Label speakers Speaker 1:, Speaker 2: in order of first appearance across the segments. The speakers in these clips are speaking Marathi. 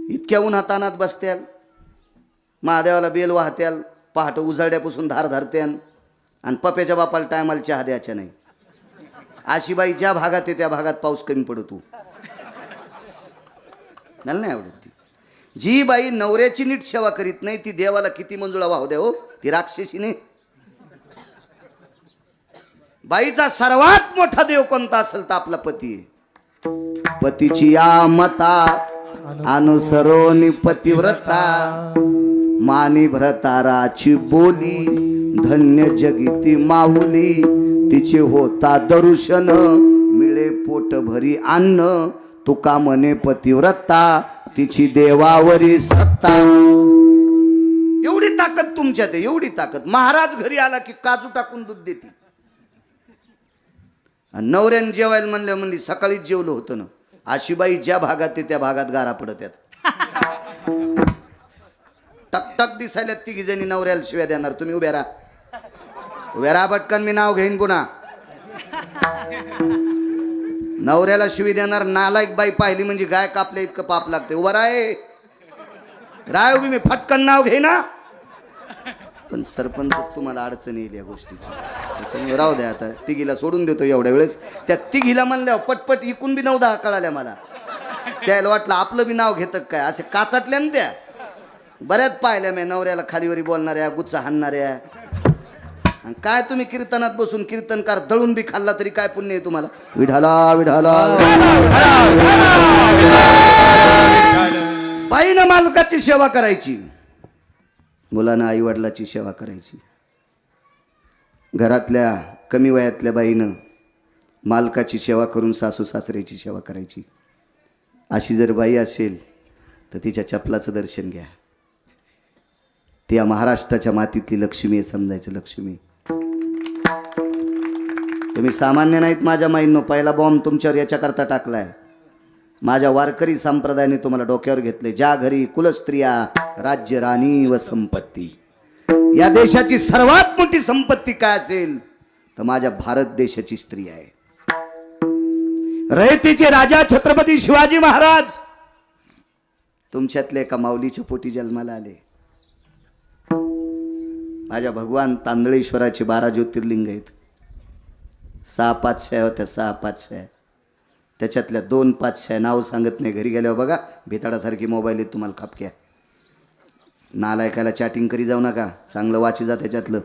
Speaker 1: इतक्या उन्हातानात बसत्याल, महादेवाला बेल वाहत्याल, पहाट उजाड्यापासून धार धरत्यान आणि पप्याच्या बापाला टायमाला चहा द्यायच्या नाही. अशी बाई ज्या भागात आहे त्या भागात पाऊस कमी पडतो. मला नाही आवडत ती. जी बाई नवऱ्याची नीट सेवा करीत नाही ती देवाला किती मंजुळा वाहू द्या हो, ती राक्षसी नाही. बाईचा सर्वात मोठा देव कोणता असेल तर आपला पती आहे. पतीची या मता अनुसरोनी पतिव्रता, मानी भ्रताराची बोली, धन्य जगिती माऊली, तिचे होता दर्शन मिळे पोट भरी अन्न, तुका म्हणे पतिव्रता तिची देवावरी सत्ता. एवढी ताकद तुमच्यात आहे, एवढी ताकद. महाराज घरी आला की काजू टाकून दूध देते. नवऱ्यान जेवायला म्हणली सकाळीच जेवलो होतं ना. अशी बाई ज्या भागात आहे त्या भागात गारा पडत आहेत. टकटक दिसायला तिघी जणी नवऱ्याला शिव्या देणार. तुम्ही उभ्या राहा, उभ्या राहा पटकन, मी नाव घेईन पुन्हा. नवऱ्याला शिवी देणार नालायक बाई पाहिली म्हणजे गाय कापल्या इतकं पाप लागते. उभा राय राय उभी, मी फटकन नाव घे ना. पण सरपंच तुम्हाला अडचण येईल या गोष्टीची. राहू द्या आता, तिघीला सोडून देतो एवढ्या वेळेस. त्या तिघीला म्हणल्यावर पटपट इकून बी 9-10 कळाल्या मला. त्याला वाटलं आपलं बी नाव घेतं काय, असे काचाटल्या ना त्या. बऱ्याच पाहिल्या मी नवऱ्याला खालीवरी बोलणाऱ्या, गुच्चा हाणणाऱ्या. काय तुम्ही कीर्तनात बसून कीर्तनकार दळून बी खाल्ला तरी काय पुण्य आहे तुम्हाला. विठाला विठाला. बाईनं मालकाची सेवा करायची, मुलांना आई वडिलाची सेवा करायची. घरातल्या कमी वयातल्या बाईनं मालकाची सेवा करून सासू सासऱ्याची सेवा करायची. अशी जर बाई असेल तर तिच्या चपलाचं दर्शन घ्या. ती या महाराष्ट्राच्या मातीतली लक्ष्मी आहे, समजायचं लक्ष्मी. तुम्ही सामान्य नाहीत माझ्या माईंनो. पहिला बॉम्ब तुमच्यावर याच्याकरता टाकलाय. माझ्या वारकरी संप्रदायाने तुम्हाला डोक्यावर घेतले. ज्या घरी कुलस्त्रिया राज्य राणी व संपत्ती. या देशाची सर्वात मोठी संपत्ती काय असेल तर माझ्या भारत देशाची स्त्री आहे. रयतेचे राजा छत्रपती शिवाजी महाराज तुमच्यातले एका माऊलीच्या पोटी जन्माला आले. माझ्या भगवान तांदळेश्वराचे 12 ज्योतिर्लिंग आहेत. 6 पातशाह्या होत्या, 6 पातशाह्या. त्याच्यातल्या 2 पातशाह्या नाव सांगत नाही. घरी गेल्यावर बघा, भेताडासारखी मोबाईल आहेत तुम्हाला खापक्या. नालायकाला चॅटिंग करी जाऊ नका, चांगलं वाची जा त्याच्यातलं.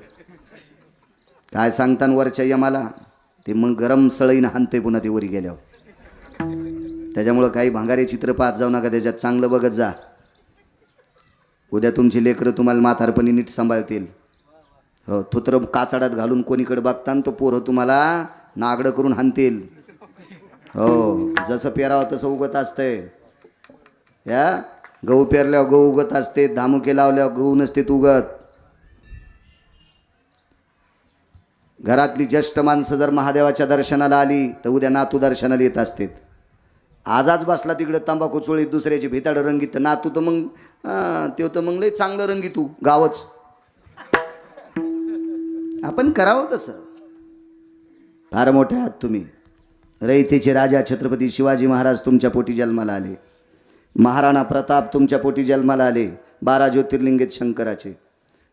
Speaker 1: काय सांगतान वरच्या यमाला ते मग गरम सळईनं हाणते पुन्हा ते वरी गेल्यावर. त्याच्यामुळं काही भांगारे चित्र पाहत जाऊ नका, त्याच्यात चांगलं बघत जा. उद्या तुमची लेकरं तुम्हाला म्हातारपणी नीट सांभाळतील. हो, थुत्र काचाड्यात घालून कोणीकडे बघतान तो पोरं तुम्हाला नागडं करून हाणतील. हो, जसं पेरावं तसं उगत असतंय. या गहू पेरल्यावर गहू उगत असते, धामुके लावल्यावर गहू नसते उगत. घरातली ज्येष्ठ माणसं जर महादेवाच्या दर्शनाला आली तर उद्या नातू दर्शनाला येत असते. आजाच बसला तिकडे तंबाखू चोळीत दुसऱ्याची भिताड रंगीत, नातू तर मग ते तर मग लय चांगलं रंगी तू गावच. आपण करावं तसं. फार मोठे आहात तुम्ही. रयतेचे राजा छत्रपती शिवाजी महाराज तुमच्या पोटी जन्माला आले. महाराणा प्रताप तुमच्या पोटी जन्माला आले. 12 ज्योतिर्लिंगेत शंकराचे.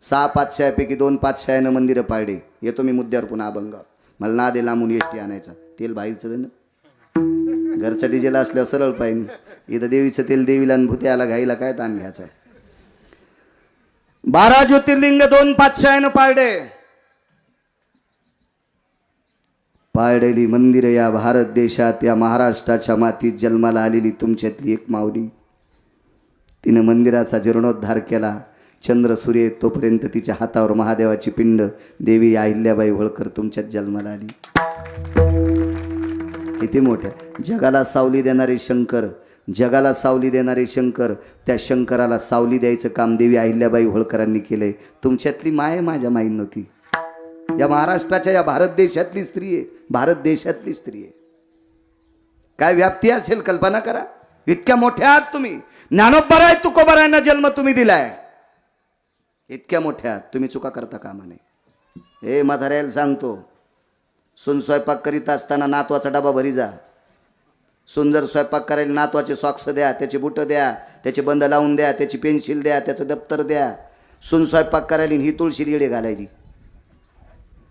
Speaker 1: 6 पातशाह्यापैकी 2 पातशाह्यानं मंदिरं पाडले. येतो मी मुद्द्यावर पुन्हा अभंग. मला नादे लांबून एसटी आणायचा. तेल बाहेरचं ना, घरचं डिजेल असल्यावर सरळ पाहिजे. इथं देवीचं तेल देवीला आणि भूत्याला घाईला काय ताण घ्यायचा. 12 ज्योतिर्लिंग 2 पातशाह्यानं पाळले. पाळलेली मंदिरं या भारत देशात, या महाराष्ट्राच्या मातीत जन्माला आलेली तुमच्यातली एक माऊली. तिनं मंदिराचा जीर्णोद्धार केला. चंद्र सूर्य तोपर्यंत तिच्या हातावर महादेवाची पिंड देवी अहिल्याबाई होळकर तुमच्यात जन्माला आली. किती मोठ्या. जगाला सावली देणारे शंकर, जगाला सावली देणारे शंकर, त्या शंकराला सावली द्यायचं काम देवी अहिल्याबाई होळकरांनी केलंय. तुमच्यातली माय माझ्या माई नव्हती. या महाराष्ट्राच्या, या भारत देशातली स्त्री आहे. भारत देशातली स्त्री आहे. काय व्याप्ती असेल कल्पना करा. इतक्या मोठ्या आहात तुम्ही. ज्ञानोबराय तुकोबरायांना जन्म तुम्ही दिलाय. इतक्या मोठ्या तुम्ही चुका करता कामा नये. हे म्हाताऱ्याला सांगतो, सून स्वयंपाक करीत असताना नातवाचा डबा भरी जा. सुंदर स्वयंपाक करायला नातवाचे सॉक्स द्या, त्याचे बुटं द्या, त्याचे बंद लावून द्या, त्याची पेन्सिल द्या, त्याचं दप्तर द्या. सून स्वयंपाक करायली ही तुळशी येडे घालायली.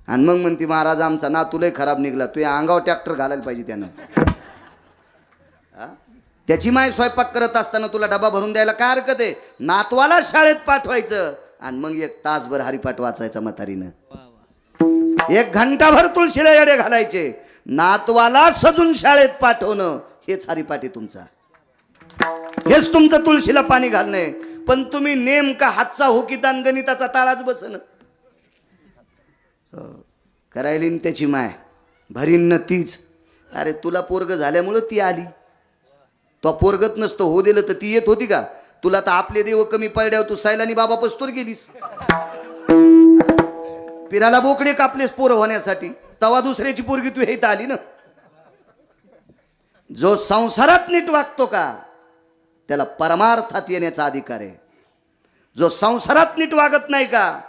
Speaker 1: आणि मग म्हणती महाराज आमचा नातू लय खराब निघला, तू या अंगावर ट्रॅक्टर घालायला पाहिजे त्यानं. त्याची माय स्वयंपाक करत असताना तुला डबा भरून द्यायला काय हरकत आहे? नातवाला शाळेत पाठवायचं आणि मग 1 तासभर हरिपाठ वाचायचा म्हातारीनं. 1 घंटाभर तुळशीला येडे घालायचे. नातवाला सजून शाळेत पाठवणं हेच हरिपाठ आहे तुमचा, हेच तुमचं तुळशीला पाणी घालणं. पण तुम्ही नेमका हातचा हुकीतान गणिताचा टाळाच बसन करायली त्याची माय भरीन न तीच. अरे तुला पोरग झाल्यामुळं ती आली, तो पोरगत नसतं हो दिलं तर ती येत होती का? तुला तर आपले देव कमी पडल्यावर तू सैलानी बाबा पस्तूर गेलीस. पिराला बोकडे कापलेस पोरं होण्यासाठी, तवा दुसऱ्याची पोरगी तू हेत आली ना. जो संसारात नीट वागतो का त्याला परमार्थात येण्याचा अधिकार आहे. जो संसारात नीट वागत नाही का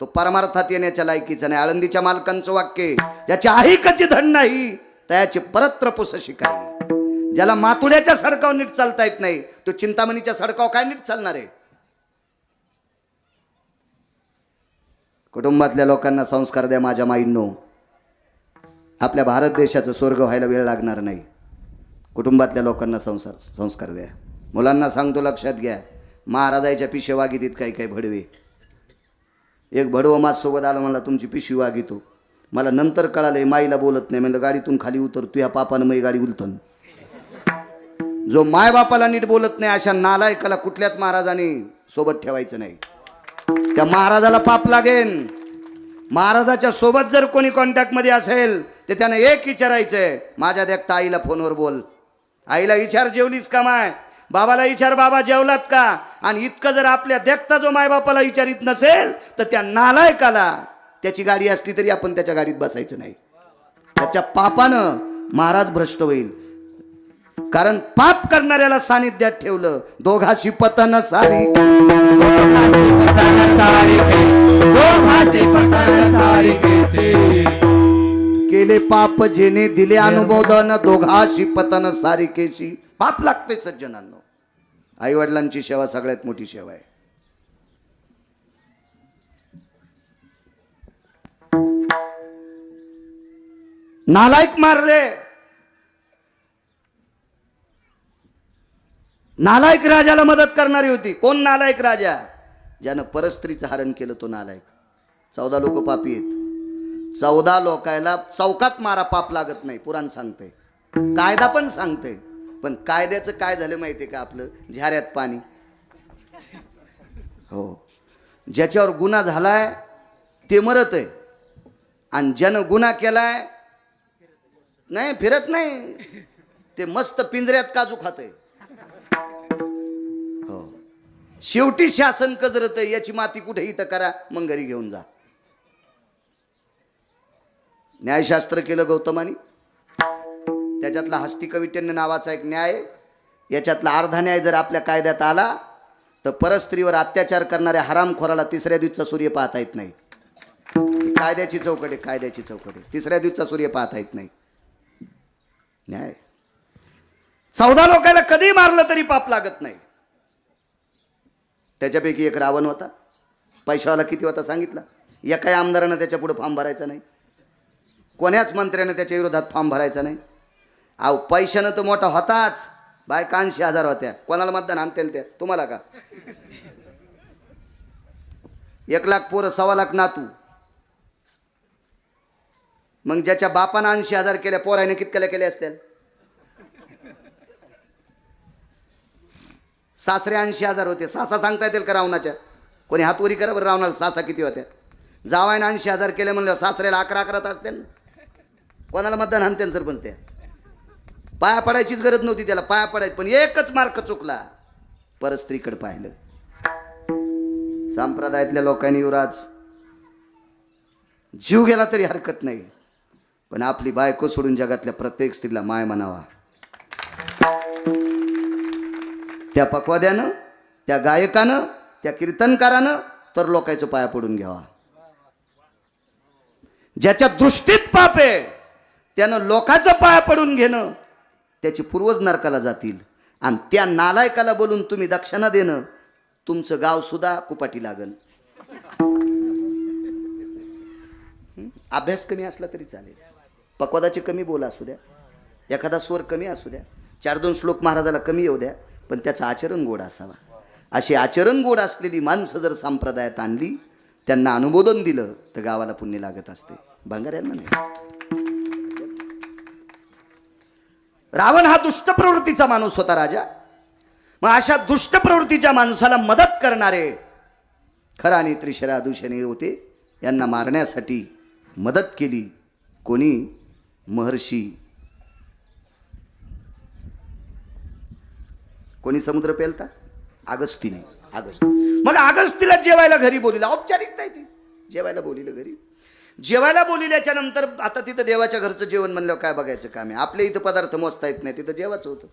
Speaker 1: तो परमार्थात येण्याच्या लायकीचा नाही. आळंदीच्या मालकांचं वाक्य, ज्याची आहिकची धन नाही त्याचे परत्र पुस शिकाय. ज्याला मातुड्याच्या सडकावर नीट चालता येत नाही तो चिंतामणीच्या सडकावर काय नीट चालणार आहे? कुटुंबातल्या लोकांना संस्कार द्या माझ्या माईंनो. आपल्या भारत देशाचं स्वर्ग व्हायला वेळ लागणार नाही. कुटुंबातल्या लोकांना संस्कार द्या. मुलांना सांगतो लक्षात घ्या, महाराजाच्या पिशव्या वागितीत काही काही भडवे. एक भडवं माझ्यासोबत आलं, मला तुमची पिशवी वागितो. मला नंतर कळालं माईला बोलत नाही. म्हणलं गाडीतून खाली उतर, तू या पापानं मी गाडी उलतन. जो माय बापाला नीट बोलत नाही अशा नालायकाला कुठल्याच महाराजाने सोबत ठेवायचं नाही. त्या महाराजाला पाप लागेल. महाराजाच्या सोबत जर कोणी कॉन्टॅक्ट मध्ये असेल तर त्यानं एक विचारायचंय, माझ्या देखता आईला फोनवर बोल. आईला विचार जेवलीस का माय, बाबाला विचार बाबा जेवलात का. आणि इतकं जर आपल्या देखता जो माय बापाला विचारित नसेल तर त्या नालायकाला त्याची गाडी असली तरी आपण त्याच्या गाडीत बसायचं नाही. त्याच्या पापानं महाराज भ्रष्ट होईल. कारण पाप करणाऱ्याला सानिध्यात ठेवलं. दोघाशी पतन सारी केले पाप जेने दिले अनुमोदन, दोघाशी पतन सारिकेशी. पाप लागते सज्जनांनो. आई वडिलांची सेवा सगळ्यात मोठी सेवा आहे. नालायक मारले, नालायक राजाला मदत करणारी होती. कोण नालायक राजा? ज्यानं परस्त्रीचं हरण केलं तो नालायक. 14 लोक पापी आहेत. 14 लोकायला चौकात मारा पाप लागत नाही, पुराण सांगते, कायदा पण सांगते. पण कायद्याचं काय झालं माहितीये का? आपलं झऱ्यात पाणी. हो, ज्याच्यावर गुन्हा झालाय ते मरत आहे आणि ज्यानं गुन्हा केलाय नाही फिरत नाही, ते मस्त पिंजऱ्यात काजू खातंय. हो, शेवटी शासन कजरत आहे. याची माती कुठे इथं करा, मग घरी घेऊन जा. न्यायशास्त्र केलं गौतमानी. त्याच्यातला हस्तिकविट्यन्य नावाचा एक न्याय, याच्यातला अर्धा न्याय जर आपल्या कायद्यात आला तर परस्त्रीवर अत्याचार करणाऱ्या हरामखोराला 3ऱ्या दिवसाचा सूर्य पाहता येत नाही. कायद्याची चौकट आहे, कायद्याची चौकट आहे. 3ऱ्या दिवसाचा सूर्य पाहता येत नाही. न्याय. 14 लोकांना कधी मारलं तरी पाप लागत नाही. त्याच्यापैकी एक रावण होता. पैशावाला किती होता सांगितलं? एकाही आमदारानं त्याच्या पुढे फॉर्म भरायचा नाही, कोण्याच मंत्र्यानं त्याच्या विरोधात फॉर्म भरायचा नाही. अहो पैशानं तर मोठा होताच. बायका 80,000 होत्या. कोणाला मतदान आणतील त्या? तुम्हाला का? 1 लाख पोरं, 1.25 लाख नातू. मग ज्याच्या बापानं 80,000 केल्या, पोराने कितक्याला केल्या असतील? सासरे 80,000 होते. सासा सांगता येतील का रावणाच्या? कोणी हातवरी करा बरं, रावणाला सासा किती होत्या? जावायनं 80,000 केले म्हणलं, सासऱ्याला 11 असतील. कोणाला मतदान आणते सरपंच? त्या पाया पडायचीच गरज नव्हती त्याला, पाया पडायची. पण एकच मार्क चुकला, परस्त्रीकडे पाहिलं. संप्रदायातल्या लोकांनी युवराज जीव गेला तरी हरकत नाही, पण आपली बायको सोडून जगातल्या प्रत्येक स्त्रीला माय म्हणावा. त्या पक्वाद्यानं, त्या गायकानं, त्या कीर्तनकारानं तर लोकांचं पाया पडून घ्यावा. ज्याच्या दृष्टीत पाप आहे त्यानं लोकांचं पाया पडून घेणं त्याचे पूर्वज नरकाला जातील आणि त्या नालायकाला बोलून तुम्ही दक्षिणा देणं, तुमचं गाव सुद्धा कुपाटी लागल. अभ्यास कमी असला तरी चालेल, पक्वादाचे कमी बोल असू द्या, एखादा स्वर कमी असू द्या, 4-2 श्लोक महाराजाला कमी येऊ द्या, पण त्याचं आचरण गोड असावा. अशी आचरण गोड असलेली माणसं जर संप्रदायात आणली, त्यांना अनुमोदन दिलं, तर गावाला पुण्य लागत असते, भंगाऱ्यांना नाही. रावण हा दुष्ट प्रवृत्तीचा माणूस होता राजा. मग अशा दुष्ट प्रवृत्तीच्या माणसाला मदत करणारे खरा आणि त्रिशरा दूषणे होते. यांना मारण्यासाठी मदत केली कोणी? महर्षी. कोणी समुद्र पेलता? अगस्तीने. मग अगस्तीला जेवायला घरी बोलिलं. औपचारिकता आहे ती, जेवायला बोलिलं घरी. जेवायला बोलिल्याच्या नंतर आता तिथं देवाच्या घरचं जेवण म्हणल्यावर काय बघायचं काम आहे? आपल्या इथं पदार्थ मोजता येत नाही, तिथं जेवायचं होतं.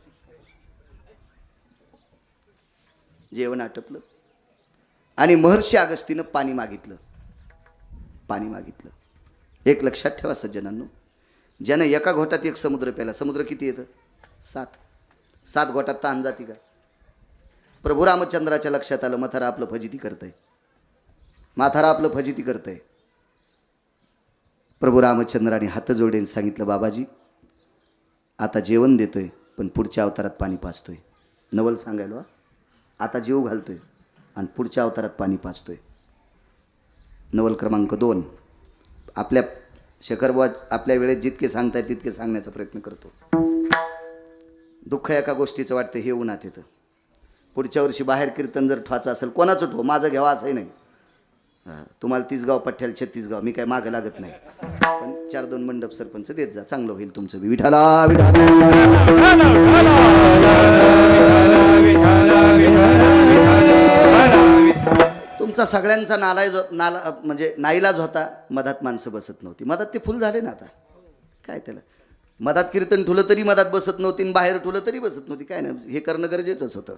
Speaker 1: जेवण आटपलं आणि महर्षी अगस्तीनं पाणी मागितलं. एक लक्षात ठेवा सज्जनांनो, ज्यानं एका घोटात एक समुद्र प्याला. समुद्र किती येतं? 7 घोटात ताण जाती का? प्रभू रामचंद्राच्या लक्षात आलं, म्हातारा आपलं फजिती करतंय. प्रभू रामचंद्राने हात जोडेन सांगितलं, बाबाजी आता जेवण देतोय, पण पुढच्या अवतारात पाणी पाजतोय. नवल सांगायलो, आता जीव घालतोय आणि पुढच्या अवतारात पाणी पाजतोय. नवल क्रमांक 2. आपल्या शेखरबुवा आपल्या वेळेत जितके सांगताय तितके सांगण्याचा प्रयत्न करतो. दुःख एका गोष्टीचं वाटतं, हे उन्हात येतं. पुढच्या वर्षी बाहेर कीर्तन जर ठवाचं असेल, कोणाचं ठो, माझं घ्यावा असंही नाही. तुम्हाला 30 गाव पठ्ठ्याला 36 गाव, मी काय मागं लागत नाही, पण 4-2 मंडप सरपंच देत जा, चांगलं होईल तुमचं बी. विठाला तुमचा सगळ्यांचा म्हणजे नाईलाज होता. मधात माणसं बसत नव्हती. मधात ते फुल झाले ना आता, काय त्याला मधात कीर्तन ठुलं तरी मधात बसत नव्हती आणि बाहेर ठुलं तरी बसत नव्हती. काय नाही, हे करणं गरजेचंच होतं.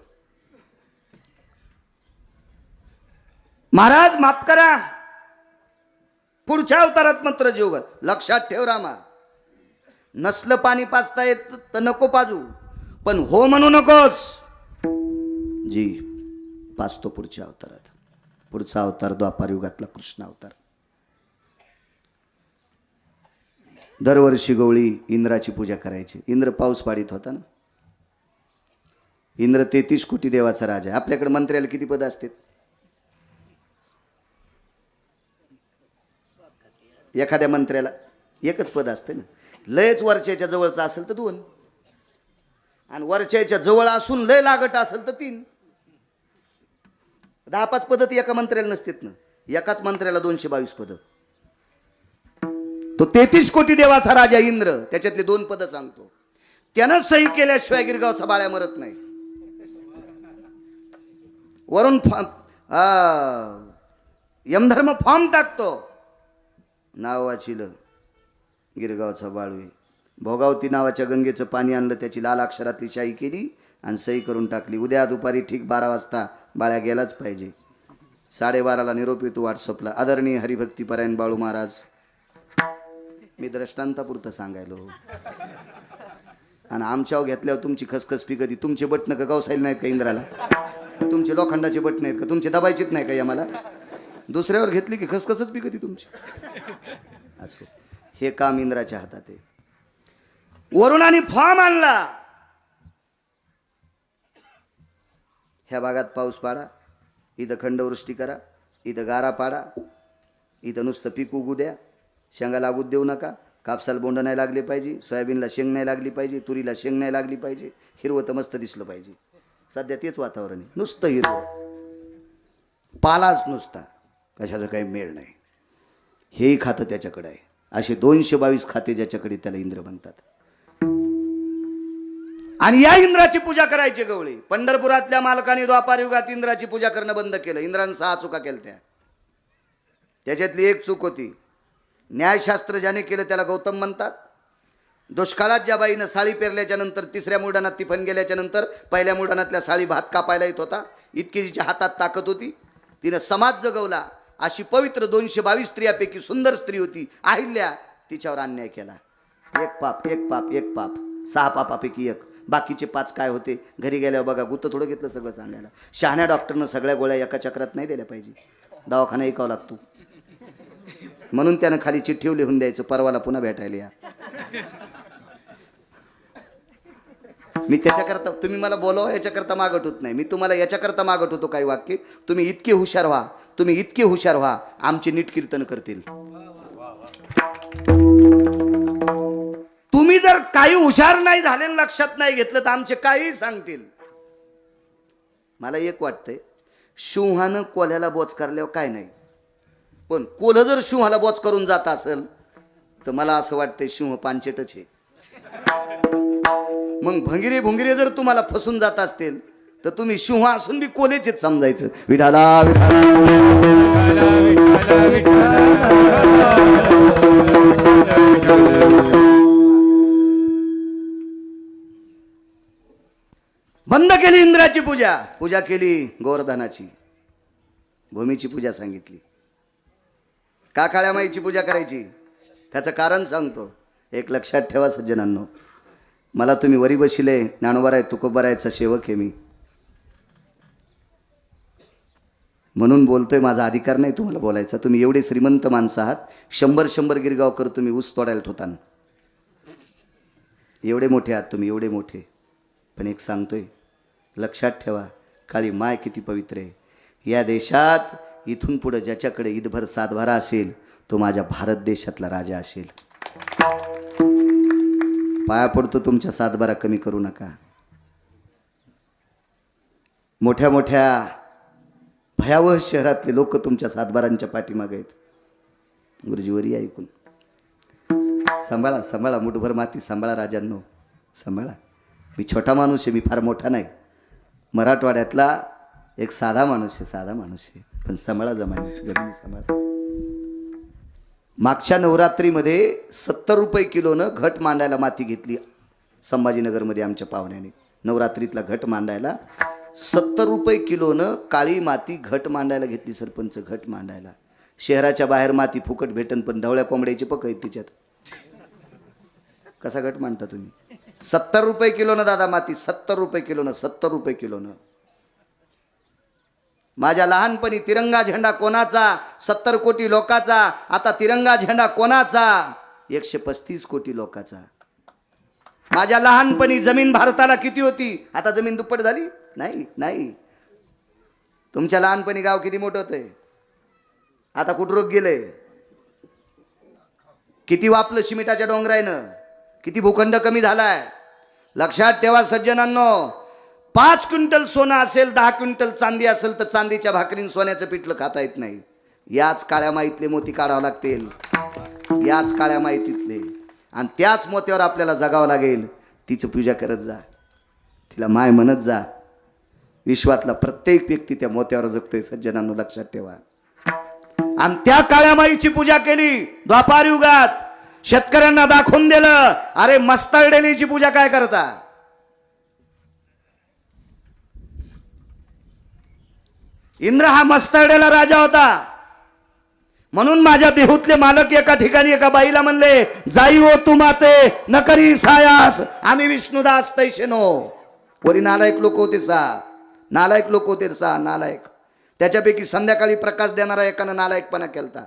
Speaker 1: महाराज माफ करा, पुढच्या अवतारात मात्र जीव घाल. लक्षात ठेव रामा, नसलं पाणी पाजता येत तर नको पाजू, पण हो म्हणू नकोस. जी पाजतो पुढच्या अवतारात. पुढचा अवतार द्वापार युगातला कृष्ण अवतार. दरवर्षी गवळी इंद्राची पूजा करायची. इंद्र पाऊस पाडीत होता ना. इंद्र 33 कोटी देवाचा राजा. आपल्याकडे मंत्र्याला किती पद असतात? एखाद्या मंत्र्याला एकच पद असते ना. लयच वरच्याच्या जवळचा असेल तर 2, आणि वरच्याच्या जवळ असून लय लागट असेल तर 3. 10-5 पद एका मंत्र्याला नसतात ना. एकाच मंत्र्याला 222 पद. तो 33 कोटी देवाचा राजा इंद्र, त्याच्यातले 2 पद सांगतो. त्यानं सही केल्याशिवाय गिरगावचा बाळ्या मरत नाही. वरून यमधर्म फॉर्म टाकतो, नाव वाचिलं गिरगावचा बाळू. भोगावती नावाच्या गंगेचं पाणी आणलं, त्याची लाल अक्षरातली शाई केली आणि सही करून टाकली. उद्या दुपारी ठीक 12 वाजता बाळ्या गेलाच पाहिजे. 12:30ला निरोप येतो व्हॉट्सअपला, आदरणीय हरिभक्तीपरायण बाळू महाराज. मी दृष्टांतापुरतं सांगायलो. आणि आमच्यावर घेतल्यावर तुमची खसखस पिकती. तुमचे बटणं का गावसाईल नाहीत का इंद्राला? तुमचे लोखंडाचे बटणं आहेत का? तुमचे दबायचेच नाही का आम्हाला? दुसऱ्यावर घेतली की खसखसच पिकती तुमची. असं हे काम इंद्राच्या हातात आहे. वरुणाने फॉर्म आणला, ह्या भागात पाऊस पाडा, इथं खंडवृष्टी करा, इथं गारा पाडा, इथं नुसतं पीक उगू द्या, शेंगा लागू देऊ नका, कापसाला बोंड नाही लागले पाहिजे, सोयाबीनला शेंग नाही लागली पाहिजे, तुरीला शेंग नाही लागली पाहिजे, हिरवं तर मस्त दिसलं पाहिजे. सध्या तेच वातावरण आहे, नुसतं हिरवं, पालाच नुसता, कशाचं काही मेळ नाही. हेही खातं त्याच्याकडे आहे. असे 222 खाते ज्याच्याकडे, त्याला इंद्र म्हणतात. आणि या इंद्राची पूजा करायची गवळी. पंढरपुरातल्या मालकाने द्वापार युगात इंद्राची पूजा करणं बंद केलं. इंद्रानं 6 चुका केल्या. त्याच्यातली एक चूक होती, न्यायशास्त्र ज्याने केलं त्याला गौतम म्हणतात. दुष्काळात ज्या बाईनं साळी पेरल्याच्या नंतर 3ऱ्या मुडानात तिफन गेल्याच्या नंतर 1ल्या मुडानातल्या साळी भात कापायला येत होता, इतकी तिच्या हातात ताकद होती, तिनं समाज जगवला. अशी पवित्र 222 स्त्रियापैकी सुंदर स्त्री होती अहिल्या. तिच्यावर अन्याय केला. एक पाप, एक पाप, एक पाप. 6 पापापैकी एक. बाकीचे 5 काय होते घरी गेल्यावर बघा. गुत्त थोडं घेतलं सगळं सांगायला. शहाण्या डॉक्टरनं सगळ्या गोळ्या एका चक्रात नाही दिल्या पाहिजे, दवाखाना ऐकावं लागतो. म्हणून त्यानं खाली चिठ्ठी लिहून द्यायचं, परवाला पुन्हा भेटायला या. मी त्याच्याकरता, तुम्ही मला बोलवा याच्याकरता मागत होत नाही, मी तुम्हाला याच्याकरता मागत होतो काही वाक्य. तुम्ही इतके हुशार व्हा, तुम्ही इतके हुशार व्हा, आमचे नीट कीर्तन करतील. तुम्ही जर काही हुशार नाही झाले, लक्षात नाही घेतलं, तर आमचे काही सांगतील. मला एक वाटतंय, शिंहानं कोल्ह्याला बोच करल्यावर काय नाही, पण कोल्ह जर शिंहाला बोच करून जात असेल तर मला असं वाटतंय सिंह पांचेटच आहे. मग भंगिरे भुंगिरे जर तुम्हाला फसून जात असतील तर तुम्ही सिंह असून बी कोल्हेचेच समजायचं. विठाला बंद केली इंद्राची पूजा, पूजा केली गोवर्धनाची, भूमीची पूजा सांगितली. का काळ्या माईची पूजा करायची त्याचं कारण सांगतो. एक लक्षात ठेवा सज्जनांनो, मला तुम्ही वरी बशिले ज्ञानोबाराय तुकोबारायचा सेवक आहे मी, म्हणून बोलतोय. माझा अधिकार नाही तुम्हाला बोलायचा. तुम्ही एवढे श्रीमंत माणसं आहात, 100 गिरगावकर तुम्ही ऊस तोडायला ठेवतान, एवढे मोठे आहात तुम्ही, एवढे मोठे. पण एक सांगतोय, लक्षात ठेवा, काळी माय किती पवित्र आहे. या देशात इथून पुढे ज्याच्याकडे ईदभर सातभारा असेल तो माझ्या भारत देशातला राजा असेल. पाया पडतो, तुमच्या सातबारा कमी करू नका. मोठ्या मोठ्या भयावह शहरातले लोक तुमच्या सातबारांच्या पाठीमागे आहेत. गुरुजीवरी ऐकून सांभाळा, सांभाळा, मुठभर माती सांभाळा राजांनो, सांभाळा. मी छोटा माणूस आहे, मी फार मोठा नाही, मराठवाड्यातला एक साधा माणूस आहे, साधा माणूस आहे, पण सांभाळा जमिनी सांभाळा. मागच्या नवरात्रीमध्ये 70 रुपये किलोनं घट मांडायला माती घेतली संभाजीनगरमध्ये आमच्या पाहुण्याने. नवरात्रीतला घट मांडायला 70 रुपये किलोनं काळी माती घट मांडायला घेतली. सरपंच घट मांडायला शहराच्या बाहेर माती फुकट भेटन, पण ढवळ्या कोंबड्याची पक आहेत तिच्यात. कसा घट मांडता तुम्ही? 70 रुपये किलोनं दादा माती, 70 रुपये किलोनं, 70 रुपये किलोनं. माझ्या लहानपणी तिरंगा झेंडा कोणाचा? 70 कोटी लोकाचा. आता तिरंगा झेंडा कोणाचा? 135 कोटी लोकाचा. माझ्या लहानपणी जमीन भारताला किती होती? आता जमीन दुप्पट झाली? नाही नाही. तुमच्या लहानपणी गाव किती मोठं होतंय, आता कुठं गेले? किती वापलं सिमेंटाच्या डोंगरायनं, किती भूखंड कमी झालाय. लक्षात ठेवा सज्जनांनो, 5 क्विंटल सोनं असेल, 10 क्विंटल चांदी असेल तर चांदीच्या भाकरीन सोन्याचं पिठलं खाता येत नाही. याच काळ्या मातीतले मोती काढावं लागतील, याच काळ्या मातीतले, आणि त्याच मोत्यावर आपल्याला जगावं लागेल. तिचं पूजा करत जा, तिला माय म्हणत जा. विश्वातला प्रत्येक व्यक्ती त्या मोत्यावर जगतोय सज्जनांनो, लक्षात ठेवा. आणि त्या काळ्या माईची पूजा केली द्वापार युगात. शेतकऱ्यांना दाखवून दिलं, अरे मस्तरडेलीची पूजा काय करता? इंद्र हा मस्तरडेला राजा होता, म्हणून माझ्या देहूतले मालक एका ठिकाणी एका बाईला म्हणले, जाई हो तू माते न करी सायास, आम्ही विष्णुदास तैसे नो. वरी नालायक लोक होते नालायक लोक होते नालायक. त्याच्यापैकी संध्याकाळी प्रकाश देणारा एकानं नालायकपणा केलता.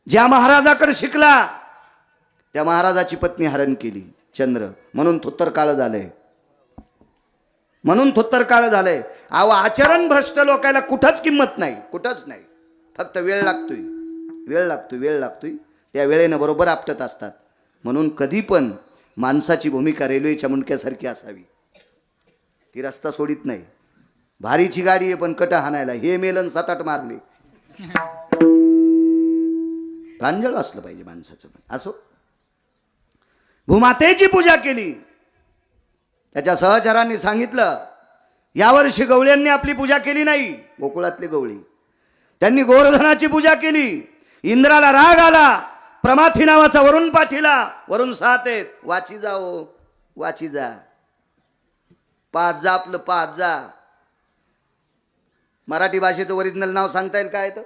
Speaker 1: ज्या महाराजाकडे शिकला त्या महाराजाची पत्नी हरण केली, चंद्र, म्हणून थोत्तर काळ झालंय, म्हणून थोत्तर काळ झालंय. अहो, आचरण भ्रष्ट लोकांना कुठंच किंमत नाही, कुठंच नाही. फक्त वेळ लागतोय, वेळ लागतोय, वेळ लागतोय. त्या वेळेनं बरोबर आपटत असतात. म्हणून कधी पण माणसाची भूमिका रेल्वेच्या मुंडक्यासारखी असावी. ती रस्ता सोडित नाही. भारीची गाडी आहे पण कट हाणायला, हे मेलन 7-8 मारले. प्रांजळ असलं पाहिजे माणसाचं. पण असो, भूमातेची पूजा केली. त्याच्या सहचरांनी सांगितलं, यावर्षी गवळ्यांनी आपली पूजा केली नाही, गोकुळातले गवळी. त्यांनी गोवर्धनाची पूजा केली. इंद्राला राग आला. प्रमाथी नावाचा वरुण पाठीला, वरुण 7 आहेत, वाची जा, ओ वाची जा, पाच जा, आपलं पाच जा. मराठी भाषेचं ओरिजिनल नाव सांगता येईल काय? तर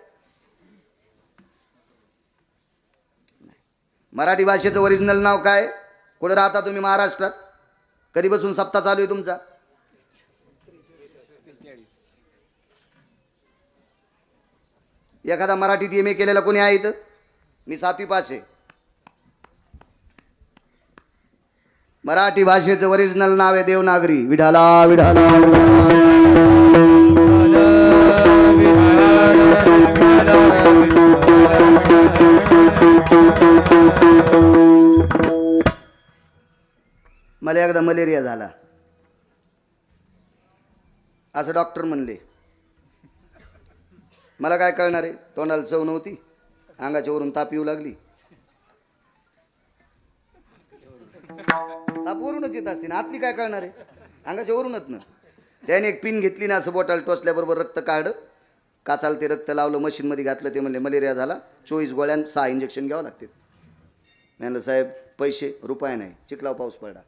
Speaker 1: मराठी भाषेचं ओरिजिनल नाव काय? कुठं राहता तुम्ही महाराष्ट्रात? कधीपासून सप्ताह चालू आहे तुमचा? एखादा मराठीत MA केलेला कोणी आहे इथं? मी 7वी पास आहे. मराठी भाषेचं ओरिजिनल नाव आहे देवनागरी. विठाला विठाला मला एकदा मलेरिया झाला असं डॉक्टर म्हणले. मला काय कळणार आहे? तोंडाला चव नव्हती, अंगाच्या वरून ताप येऊ लागली. ताप वरूनच येत असते ना, आतली काय कळणार आहे? अंगाच्या वरूनच ना. त्याने एक पिन घेतली ना, असं बोटाला टोचल्याबरोबर रक्त काढलं, काचाला ते रक्त लावलं, मशीनमध्ये घातलं. ते म्हणले मलेरिया झाला, 24 गोळ्या 6 इंजेक्शन घ्यावं लागते. म्हणलं साहेब पैसे रुपये नाही. चिखलाव पाऊस पडला.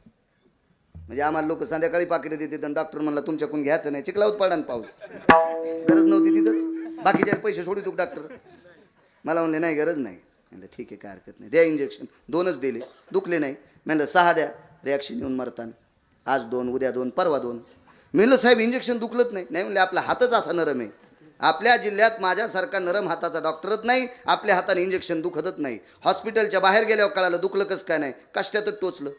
Speaker 1: म्हणजे आम्हाला लोक संध्याकाळी पाकिटं देतात आणि डॉक्टर म्हणला तुमच्याकडून घ्यायचं नाही. चिखलावत पडा ना पाऊस, गरज नव्हती तिथंच. बाकीच्या पैसे सोडी तू डॉक्टर. मला म्हणले नाही गरज नाही. म्हणलं ठीक आहे काय हरकत नाही, द्या इंजेक्शन. 2च दिले, दुखले नाही. म्हणलं 6 द्या, रिॲक्शन येऊन मरताना. आज 2, उद्या 2, परवा 2. म्हणलं साहेब इंजेक्शन दुखलत नाही. नाही म्हणले आपला हातच असा नरम आहे. आपल्या जिल्ह्यात माझ्यासारखा नरम हाताचा डॉक्टरच नाही. आपल्या हाताने इंजेक्शन दुखतच नाही. हॉस्पिटलच्या बाहेर गेल्यावर कळालं दुखलं कसं काय नाही, कष्टातच टोचलं.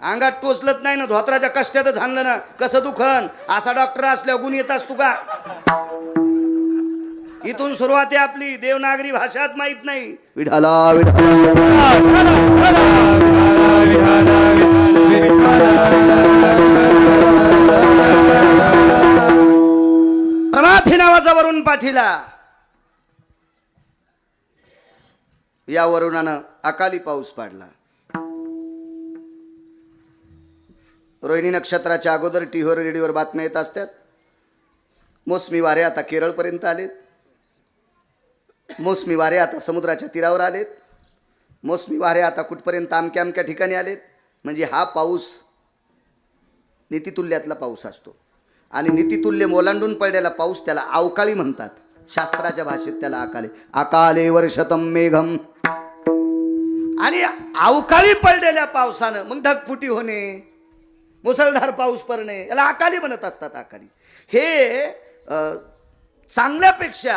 Speaker 1: अंगात टोचलत नाही ना, धोत्राच्या कष्टातच आणलं ना, कसं दुखन? असा डॉक्टर असल्यावर गुण येत असतो का? इथून सुरुवात आहे आपली. देवनागरी भाषात माहित नाही. विठाला प्रमाथी नावाचा वरुण पाठीला. या वरुणानं अकाली पाऊस पाडला. रोहिणी नक्षत्राच्या अगोदर टीव्हीवर रेडिओवर बातम्या येत असतात. मोसमी वारे आता केरळपर्यंत आलेत. मोसमी वारे आता समुद्राच्या तीरावर आलेत. मोसमी वारे आता कुठपर्यंत अमक्या अमक्या ठिकाणी आलेत. म्हणजे हा पाऊस नीतितुल्यातला पाऊस असतो. आणि नीतितुल्य मोलांडून पडलेला पाऊस त्याला अवकाळी म्हणतात. शास्त्राच्या भाषेत त्याला अकाले. अकाले वर्षतम मेघम. आणि अवकाळी पडलेल्या पावसानं मग ढगफुटी होणे, मुसळधार पाऊस पडणे, याला अकाली म्हणत असतात. अकाली हे चांगल्यापेक्षा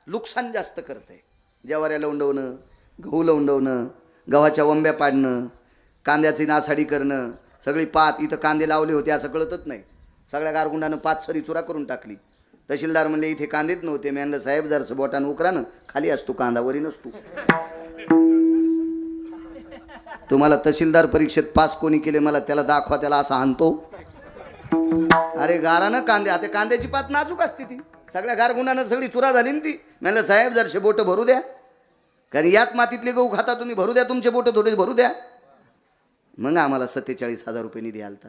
Speaker 1: नुकसान जास्त करते. ज्वाऱ्या लवंडवणं, गहू लवंडवणं, गव्हाच्या वंब्या पाडणं, कांद्याची नासाडी करणं. सगळी पात इथं कांदे लावले होते असं कळतच नाही. सगळ्या गारगुंडानं पात सरी चुरा करून टाकली. तहसीलदार म्हणले इथे कांदेच नव्हते. मी म्हणलं साहेब जरसं बोटानं उकरानं खाली असतो कांदा, वरी नसतो. तुम्हाला तहसीलदार परीक्षेत पास कोणी केले मला त्याला दाखवा, त्याला असा आणतो. अरे गारानं कांदे, आता कांद्याची पात नाजूक असते ती. सगळ्या गारगुंडानं सगळी चुरा झाली ना ती. म्हणलं साहेब जरशे बोट भरू द्या, कारण यात मातीतले गहू खाता तुम्ही, भरू द्या तुमचे बोट थोडे भरू द्या. मग आम्हाला 47,000 रुपये निधी आलता.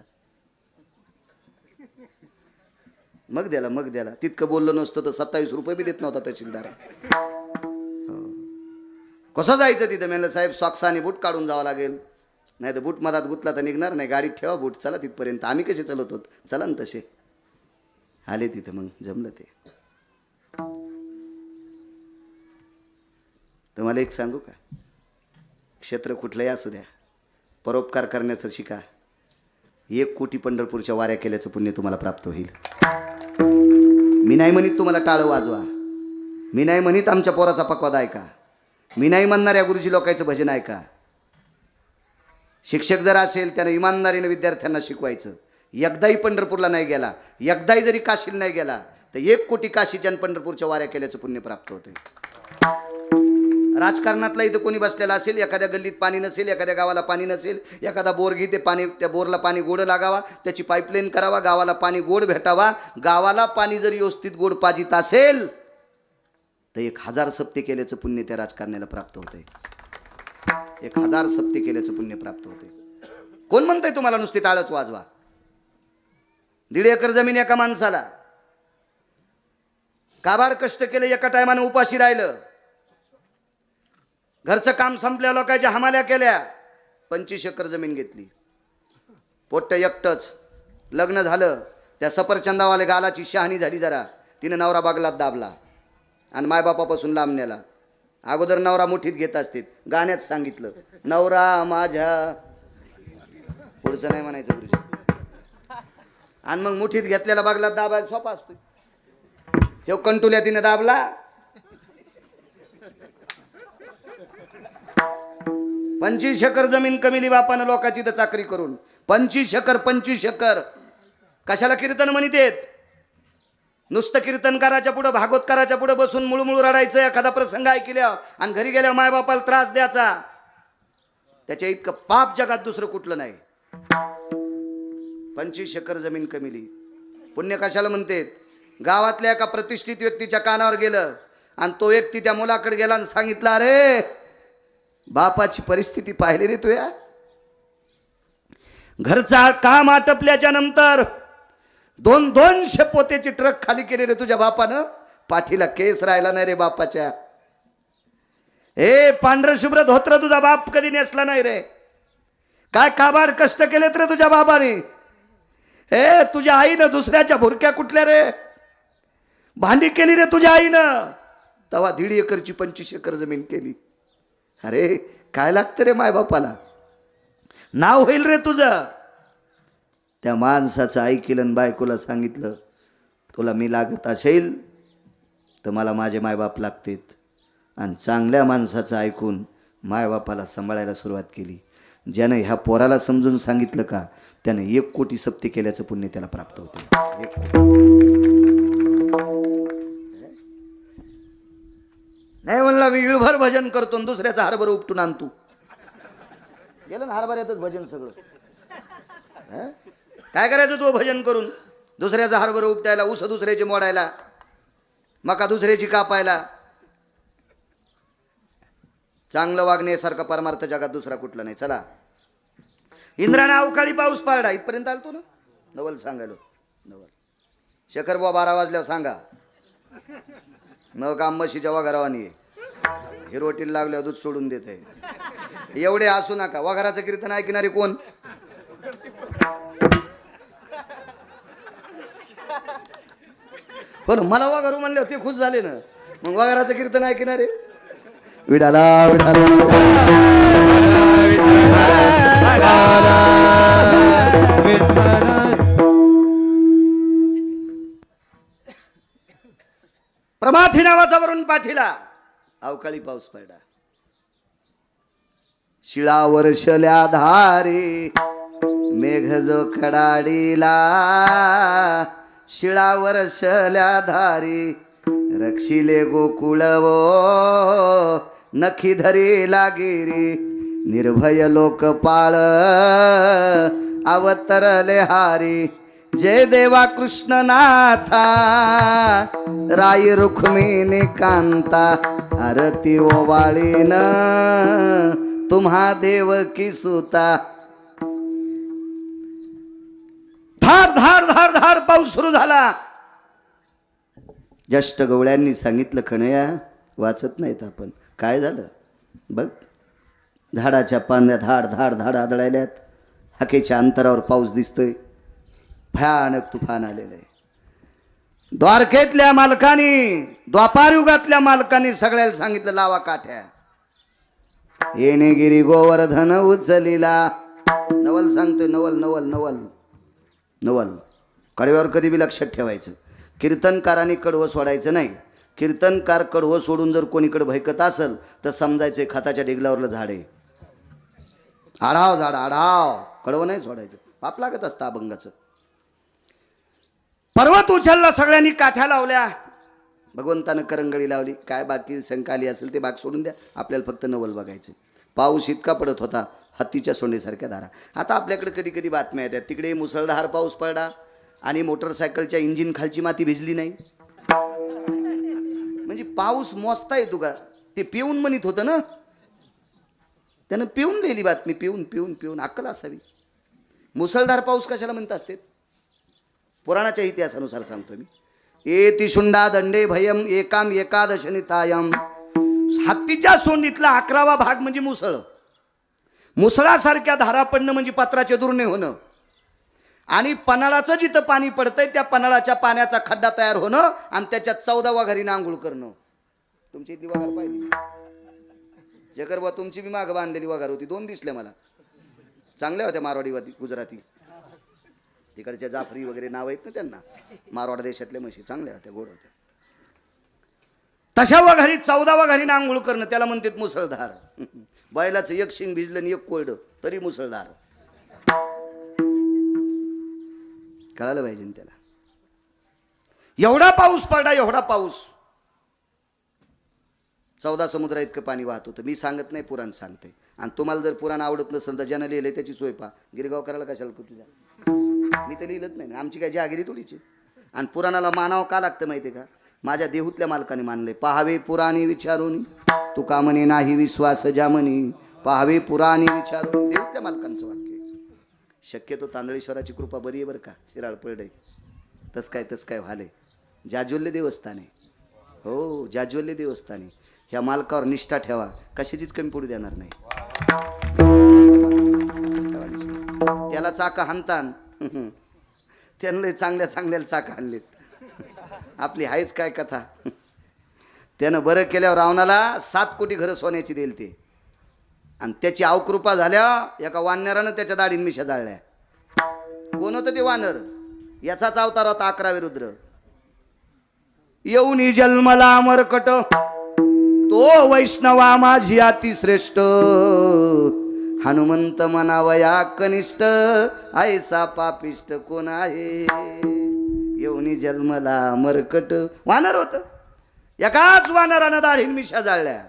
Speaker 1: मग द्याला तितकं बोललं नसतं तर 27 रुपये बी देत नव्हता तहसीलदार. कसं जायचं तिथं? म्हणलं साहेब सॉक्स आणि बूट काढून जावं लागेल, नाही तर बूट मधात गुतला तर निघणार नाही. गाडीत ठेवा बूट, चला तिथपर्यंत. आम्ही कसे चालत होत, चला ना तसे. आले तिथं, मग जमलं ते. तुम्हाला एक सांगू का? क्षेत्र कुठलंही असू द्या, परोपकार करण्याचं शिका. 1 कोटी पंढरपूरच्या वाऱ्या केल्याचं पुण्य तुम्हाला प्राप्त होईल. मी नाही म्हणित तुम्हाला टाळं वाजवा, मी नाही म्हणित आमच्या पोराचा पकवाद ऐका, मी नाही म्हणणार या गुरुजी लोकांचं भजन ऐका. शिक्षक जर असेल त्यानं इमानदारीने विद्यार्थ्यांना शिकवायचं. एकदाही पंढरपूरला नाही गेला, एकदाही जरी काशीला नाही गेला तर 1 कोटी काशीच्या आणि पंढरपूरच्या वाऱ्या केल्याचं पुण्य प्राप्त होते. राजकारणातला इथं कोणी बसलेला असेल, एखाद्या गल्लीत पाणी नसेल, एखाद्या गावाला पाणी नसेल, एखादा बोर घे, ते पाणी त्या बोरला पाणी गोड लागावा, त्याची पाईपलाईन करावा, गावाला पाणी गोड भेटावा. गावाला पाणी जर व्यवस्थित गोड पाजित असेल तर 1000 सप्ते केल्याचं पुण्य त्या राजकारण्याला प्राप्त होते. 1000 सप्ते केल्याचं पुण्य प्राप्त होते. कोण म्हणतंय तुम्हाला नुसती टाळच वाजवा? 1.5 एकर जमीन एका माणसाला, काबाड कष्ट केले, एका टायमाने उपाशी राहिलं, घरचं काम संपल्या, लोकांच्या हमाल्या केल्या, 25 एकर जमीन घेतली, पोट्ट एकटंच. लग्न झालं, त्या सफरचंदावाले गालाची शहाणी झाली जरा, तिने नवरा बागलात दाबला आणि मायबापापासून लांब नेला. अगोदर नवरा मुठीत घेत असते, गाण्यात सांगितलं नवरा माझ्या, पुढचं नाही म्हणायचं गुरुजी. आणि मग मुठीत घेतलेला बागला दाबायला सोपा असतो. हे कंटुल्या तिने दाबला, 25 एकर जमीन कमिली बापानं लोकांची तर चाकरी करून. 25 एकर कशाला कीर्तन म्हणितेत? नुसतं कीर्तनकाराच्या पुढं भागवतकाराच्या पुढं बसून मुळमुळ रडायचं, एखादा प्रसंग ऐकल्या आणि घरी गेल्या मायबापाला त्रास द्यायचा. त्याच्या इतकं पाप जगात दुसरं कुठलं नाही. 25 एकर जमीन कमिली. पुण्य कशाला म्हणते? गावातल्या एका प्रतिष्ठित व्यक्तीच्या कानावर गेलं आणि तो व्यक्ती त्या मुलाकडे गेला आणि सांगितलं, अरे बापाची परिस्थिती पाहिली रे तुया, घरचा काम आटपल्याच्या नंतर 200 पोतेची ट्रक खाली केली रे तुझ्या बापानं, पाठीला केस राहिला नाही रे बापाच्या. पांढर शुभ्र धोत्र तुझा बाप कधी नेसला नाही रे. काय काबाड कष्ट केलेत रे तुझ्या बाबाने. तुझ्या आईनं दुसऱ्याच्या भुरक्या कुठल्या रे भांडी केली रे तुझ्या आईनं, तवा 1.5 एकरची 25 एकर जमीन केली. अरे काय लागतं रे मायबापाला, नाव होईल रे तुझं. त्या माणसाचं ऐकलं, बायकोला सांगितलं, तुला मी लागत असेल तर मला माझे मायबाप लागतेत. आणि चांगल्या माणसाचं ऐकून मायबापाला सांभाळायला सुरुवात केली. ज्यानं ह्या पोराला समजून सांगितलं का, त्यानं 1 कोटी सप्ती केल्याचं पुण्य त्याला प्राप्त होते. नाही म्हणला मी इळभर भजन करतो, दुसऱ्याचा हरभर उपटून आणतो. गेलं ना हरभऱ्यातच भजन सगळं. काय करायचं तू भजन करून? दुसऱ्याचा हरभर उपटायला, ऊस दुसऱ्याची मोडायला, मका दुसऱ्याची कापायला. चांगलं वागण्यासारखा परमार्थ जगात दुसरा कुठला नाही. चला, इंद्राने अवकाळी पाऊस पाडला. इथपर्यंत आलतो ना. नवल सांगायलो, नवल शेखर बुवा 12 वाजल्यावर सांगा. न काम म्हशीच्या वघारावानी हे रोटीला लागल्यावर दूध सोडून देत आहे. एवढे असू नका. वघाराचं कीर्तन ऐकणारे कोण? पण मला वघारू म्हणले ते खुश झाले ना. मग वघाराचं कीर्तन ऐकणारे विडाला प्रमाथी नावाचा वरून पाठीला अवकाळी पाऊस पडला. शिळावर शल्या धारे मेघ जो खडाडीला, शिळावर शल्या धारे रक्षिले गोकुळवो, नखी धरे लागिरी निर्भय लोकपाळ अवतरले हारी. जय देवा कृष्णनाथा राई रुक्मिणी कांता, आरती ओवाळीन तुम्हा देवकी सुता. धार धार धार धार पाऊस सुरू झाला. ज्येष्ठ गवळ्यांनी सांगितलं, खणया वाचत नाहीत आपण. काय झालं बघ, झाडाच्या पाण्यात धाड धाड धाड आदळायल्यात. हाकेच्या अंतरावर पाऊस दिसतोय. भयानक तुफान आलेलं आहे. द्वारकेतल्या मालकानी, द्वापार युगातल्या मालकानी सगळ्याला सांगितलं, लावा काठ्या. येणेगिरी गोवर्धन उचलीला. नवल सांगतोय, नवल नवल नवल नवल. कडेवर कधी बी लक्षात ठेवायचं, कीर्तनकारांनी कडवं सोडायचं नाही. कीर्तनकार कडवं सोडून जर कोणीकडे भैकत असेल तर समजायचं खताच्या ढिगलावरलं झाड आहे. आढाव झाड आढाव, कडवं नाही सोडायचं. पाप लागत असतं अभंगाचं. पर्वत उचलला, सगळ्यांनी काठ्या लावल्या. भगवंतानं करंगळी लावली. काय बाकी शंका आली असेल ते बाग सोडून द्या, आपल्याला फक्त नवल बघायचं. पाऊस इतका पडत होता, हत्तीच्या सोंडेसारख्या धारा. आता आपल्याकडे कधी कधी बातम्या येतात, तिकडे मुसळधार पाऊस पडला आणि मोटरसायकलच्या इंजिन खालची माती भिजली नाही. म्हणजे पाऊस मोजता येतो का? ते पिऊन म्हणत होतं ना, त्यानं पिऊन दिली बातमी. पिऊन पिऊन पिऊन अक्कल असावी. मुसळधार पाऊस कशाला म्हणत असते? पुराणाच्या इतिहासानुसार सांगतो मी. एति शुंडा दंडे भयम एकाम एकादशनितायम. हत्तीच्या सोंडीतला 11वा भाग म्हणजे मुसळ. मुसळासारख्या धारा पडणं म्हणजे पत्राचे दुर्णे होणं. आणि पन्हाळाचं जिथं पाणी पडतंय त्या पन्हाळाच्या पाण्याचा खड्डा तयार होणं आणि त्याच्यात 14व्या घरी आंघोळ करणं. तुमची इथली वगार पाहिली. शेखर बुवा तुमची बी मागं बांधलेली वगार होती, 2 दिसल्या मला. चांगल्या होत्या मारवाडी गुजराती, तिकडच्या जाफरी वगैरे नाव आहेत ना त्यांना, मारवाड देशातल्या म्हशी चांगल्या होत्या, गोड होत्या. तशा वघारी 14 वघारीनं आंघोळ करणं त्याला म्हणतात मुसळधार. बैलाचं एक शिंग भिजलं आणि एक कोरडं तरी मुसळधार. कळालं पाहिजे त्याला. एवढा पाऊस पडला, एवढा पाऊस, 14 समुद्रा इतकं पाणी वाहत होतं. मी सांगत नाही, पुराण सांगते. आणि तुम्हाला जर पुराण आवडत नसेल तर ज्यानं लिहिलंय त्याची सोय पहा. गिरगाव करायला कशाला तुझ्या, मी तर लिहिलंच नाही, आमची काय जहागिरी थोडीची. आणि पुराणाला मानावं का लागतं माहिती आहे का? माझ्या देहूतल्या मालकाने मानले. पाहावे पुराणी विचारून तू का म्हणे नाही विश्वास ज्यामनी, पाहावे पुराणी विचारून. देहूतल्या मालकांचं वाक्य. शक्यतो तांदळेश्वराची कृपा बरी आहे बरं का. शिराळ पडे तस काय व्हाले. जाज्वल्य देवस्थान आहे, हो जाज्वल्य देवस्थान आहे. ह्या मालकावर निष्ठा ठेवा, कशाचीच कमी पडू देणार नाही. त्याला चाका हाणतान, त्यांना चांगल्या चाका हाणलेत. आपली आहेच काय कथा. त्यानं बरं केल्यावर रावणाला 7 कोटी घरं सोन्याची देईल ते. आणि त्याची अवकृपा झाल्या, एका वानरानं त्याच्या दाढीन मिशा जाळल्या. कोण होतं ते वानर? याचाच अवतार होता 11 रुद्र. येऊनी जन्मला अमरकट, तो वैष्णवा माझी अतिश्रेष्ठ, हनुमंत मनावया कनिष्ठ, ऐसा पापिष्ट कोण आहे. येऊनी जन्मला अमरकट, वानर होत. एकाच वानरानं दाढीन मिशा जाळल्या.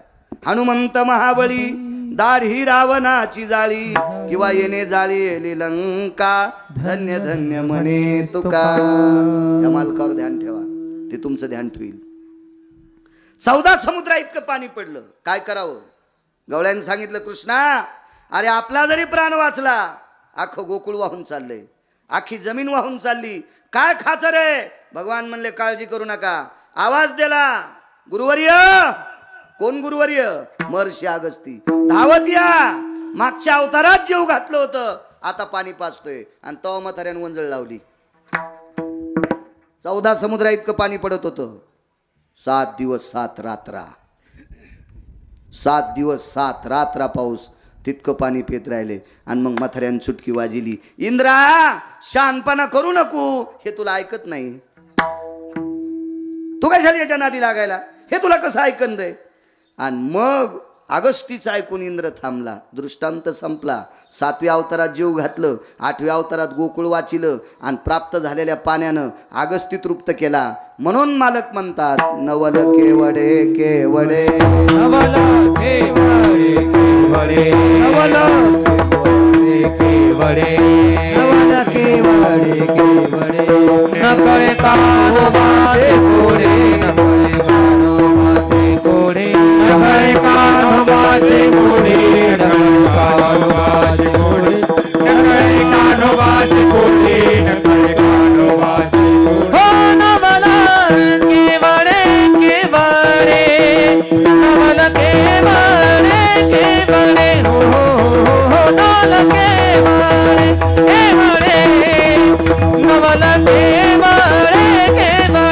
Speaker 1: हनुमंत महाबळी, दाढी रावणाची जाळी, किंवा येणे जाळी येली लंका, धन्य धन्य म्हणे तुका. या मालकावर ध्यान ठेवा, ते तुमचं ध्यान ठेवील. 14 समुद्रा इतकं पाणी पडलं, काय करावं? गवळ्याने सांगितलं, कृष्णा अरे आपला जरी प्राण वाचला, अख्खं गोकुळ वाहून चाललंय, अख्खी जमीन वाहून चालली, काय खाचं रे? भगवान म्हणले काळजी करू नका. आवाज दिला, गुरुवर्य. कोण गुरुवर्य? महर्षी अगस्ती. धावत या, मागच्या अवतारात जेव घातलं होतं, आता पाणी पाचतोय. आणि तो म्हाताऱ्यानं वंजळ लावली. 14 समुद्रा इतकं पाणी पडत होतं. 7 दिवस 7 रात्रा, 7 दिवस 7 रात्रा पाऊस. तितकं पाणी पित राहिले. आणि मग म्हाताऱ्यानं चुटकी वाजिली, इंद्रा शानपणा करू नको, हे तुला ऐकत नाही. तू काय झाली याच्या नादी लागायला, हे तुला कसं ऐकन रे? आणि मग अगस्तीचं ऐकून इंद्र थांबला. दृष्टांत संपला. 7व्या अवतारात जीव घातलं, 8व्या अवतारात गोकुळ वाचिलं, आणि प्राप्त झालेल्या पाण्यानं अगस्ती तृप्त केला. म्हणून मालक म्हणतात, नवल केवडे केवडे, नवल केवडे केवडे, नवल केवडे, नवल केवडे केवडे, नकळे कानोबाचे कोडे, नकळे कानोबाचे कोडे, नकळे कानोबाचे कोडे, नकळे कानोबाचे कोडे, नकळे कानोबाचे कोडे, नकळे कानोबाचे कोडे. हो नवल केवडे केवडे, नवल केवडे केवडे, हो नवल केवडे केवडे, नवल केवडे केवडे.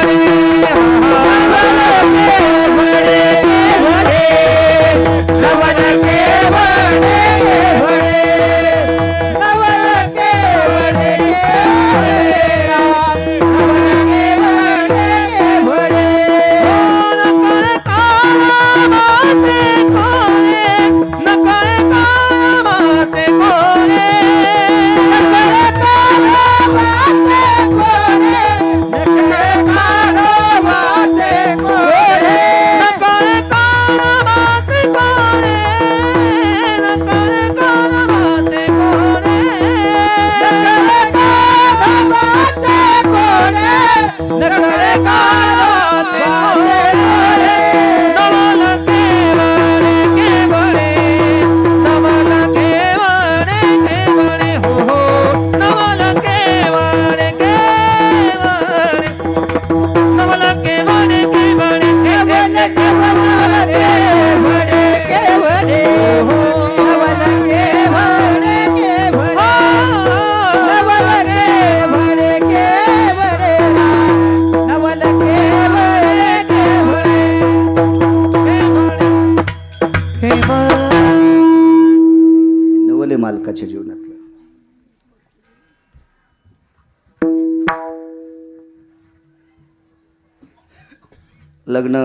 Speaker 1: लग्न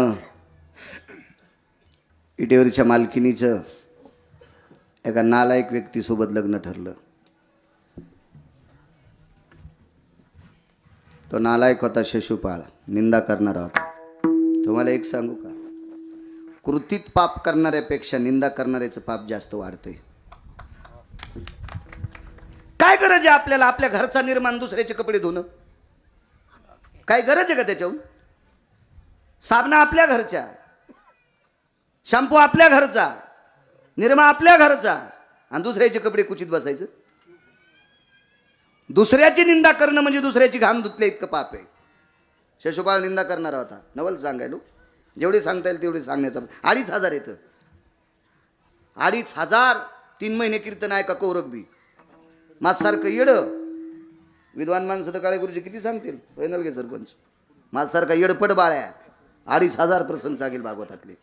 Speaker 1: इटेवरच्या मालकिनीचं एका नालायक व्यक्तीसोबत लग्न ठरलं. तो नालायक होता शिशुपाळ, निंदा करणारा होता. तुम्हाला एक सांगू का, कृतीत पाप करणाऱ्यापेक्षा निंदा करणाऱ्याचं पाप जास्त वाढतंय. काय गरज आहे आपल्याला आपल्या घरचा निर्माण दुसऱ्याचे कपडे धुणं? काय गरज आहे का त्याच्याहून? साबणा आपल्या घरच्या, शॅम्पू आपल्या घरचा, निरमा आपल्या घरचा, आणि दुसऱ्याचे कपडे कुचित बसायचं. दुसऱ्याची निंदा करणं म्हणजे दुसऱ्याची घाण धुतल्या इतकं पाप आहे. शिशुपाळ निंदा करणारा होता. नवल सांगायलो, जेवढे सांगता येईल तेवढे सांगण्याचा. 2500 येतं. 2500 3 महिने कीर्तन आहे का कौरक बी. माझसारखं येड विद्वान माणसं तर काळे गुरुजी किती सांगतील. वैनलगे सरपंच माझसारखा येडपड बाळ्या 2500 प्रसंग सांगेल भागवतातले.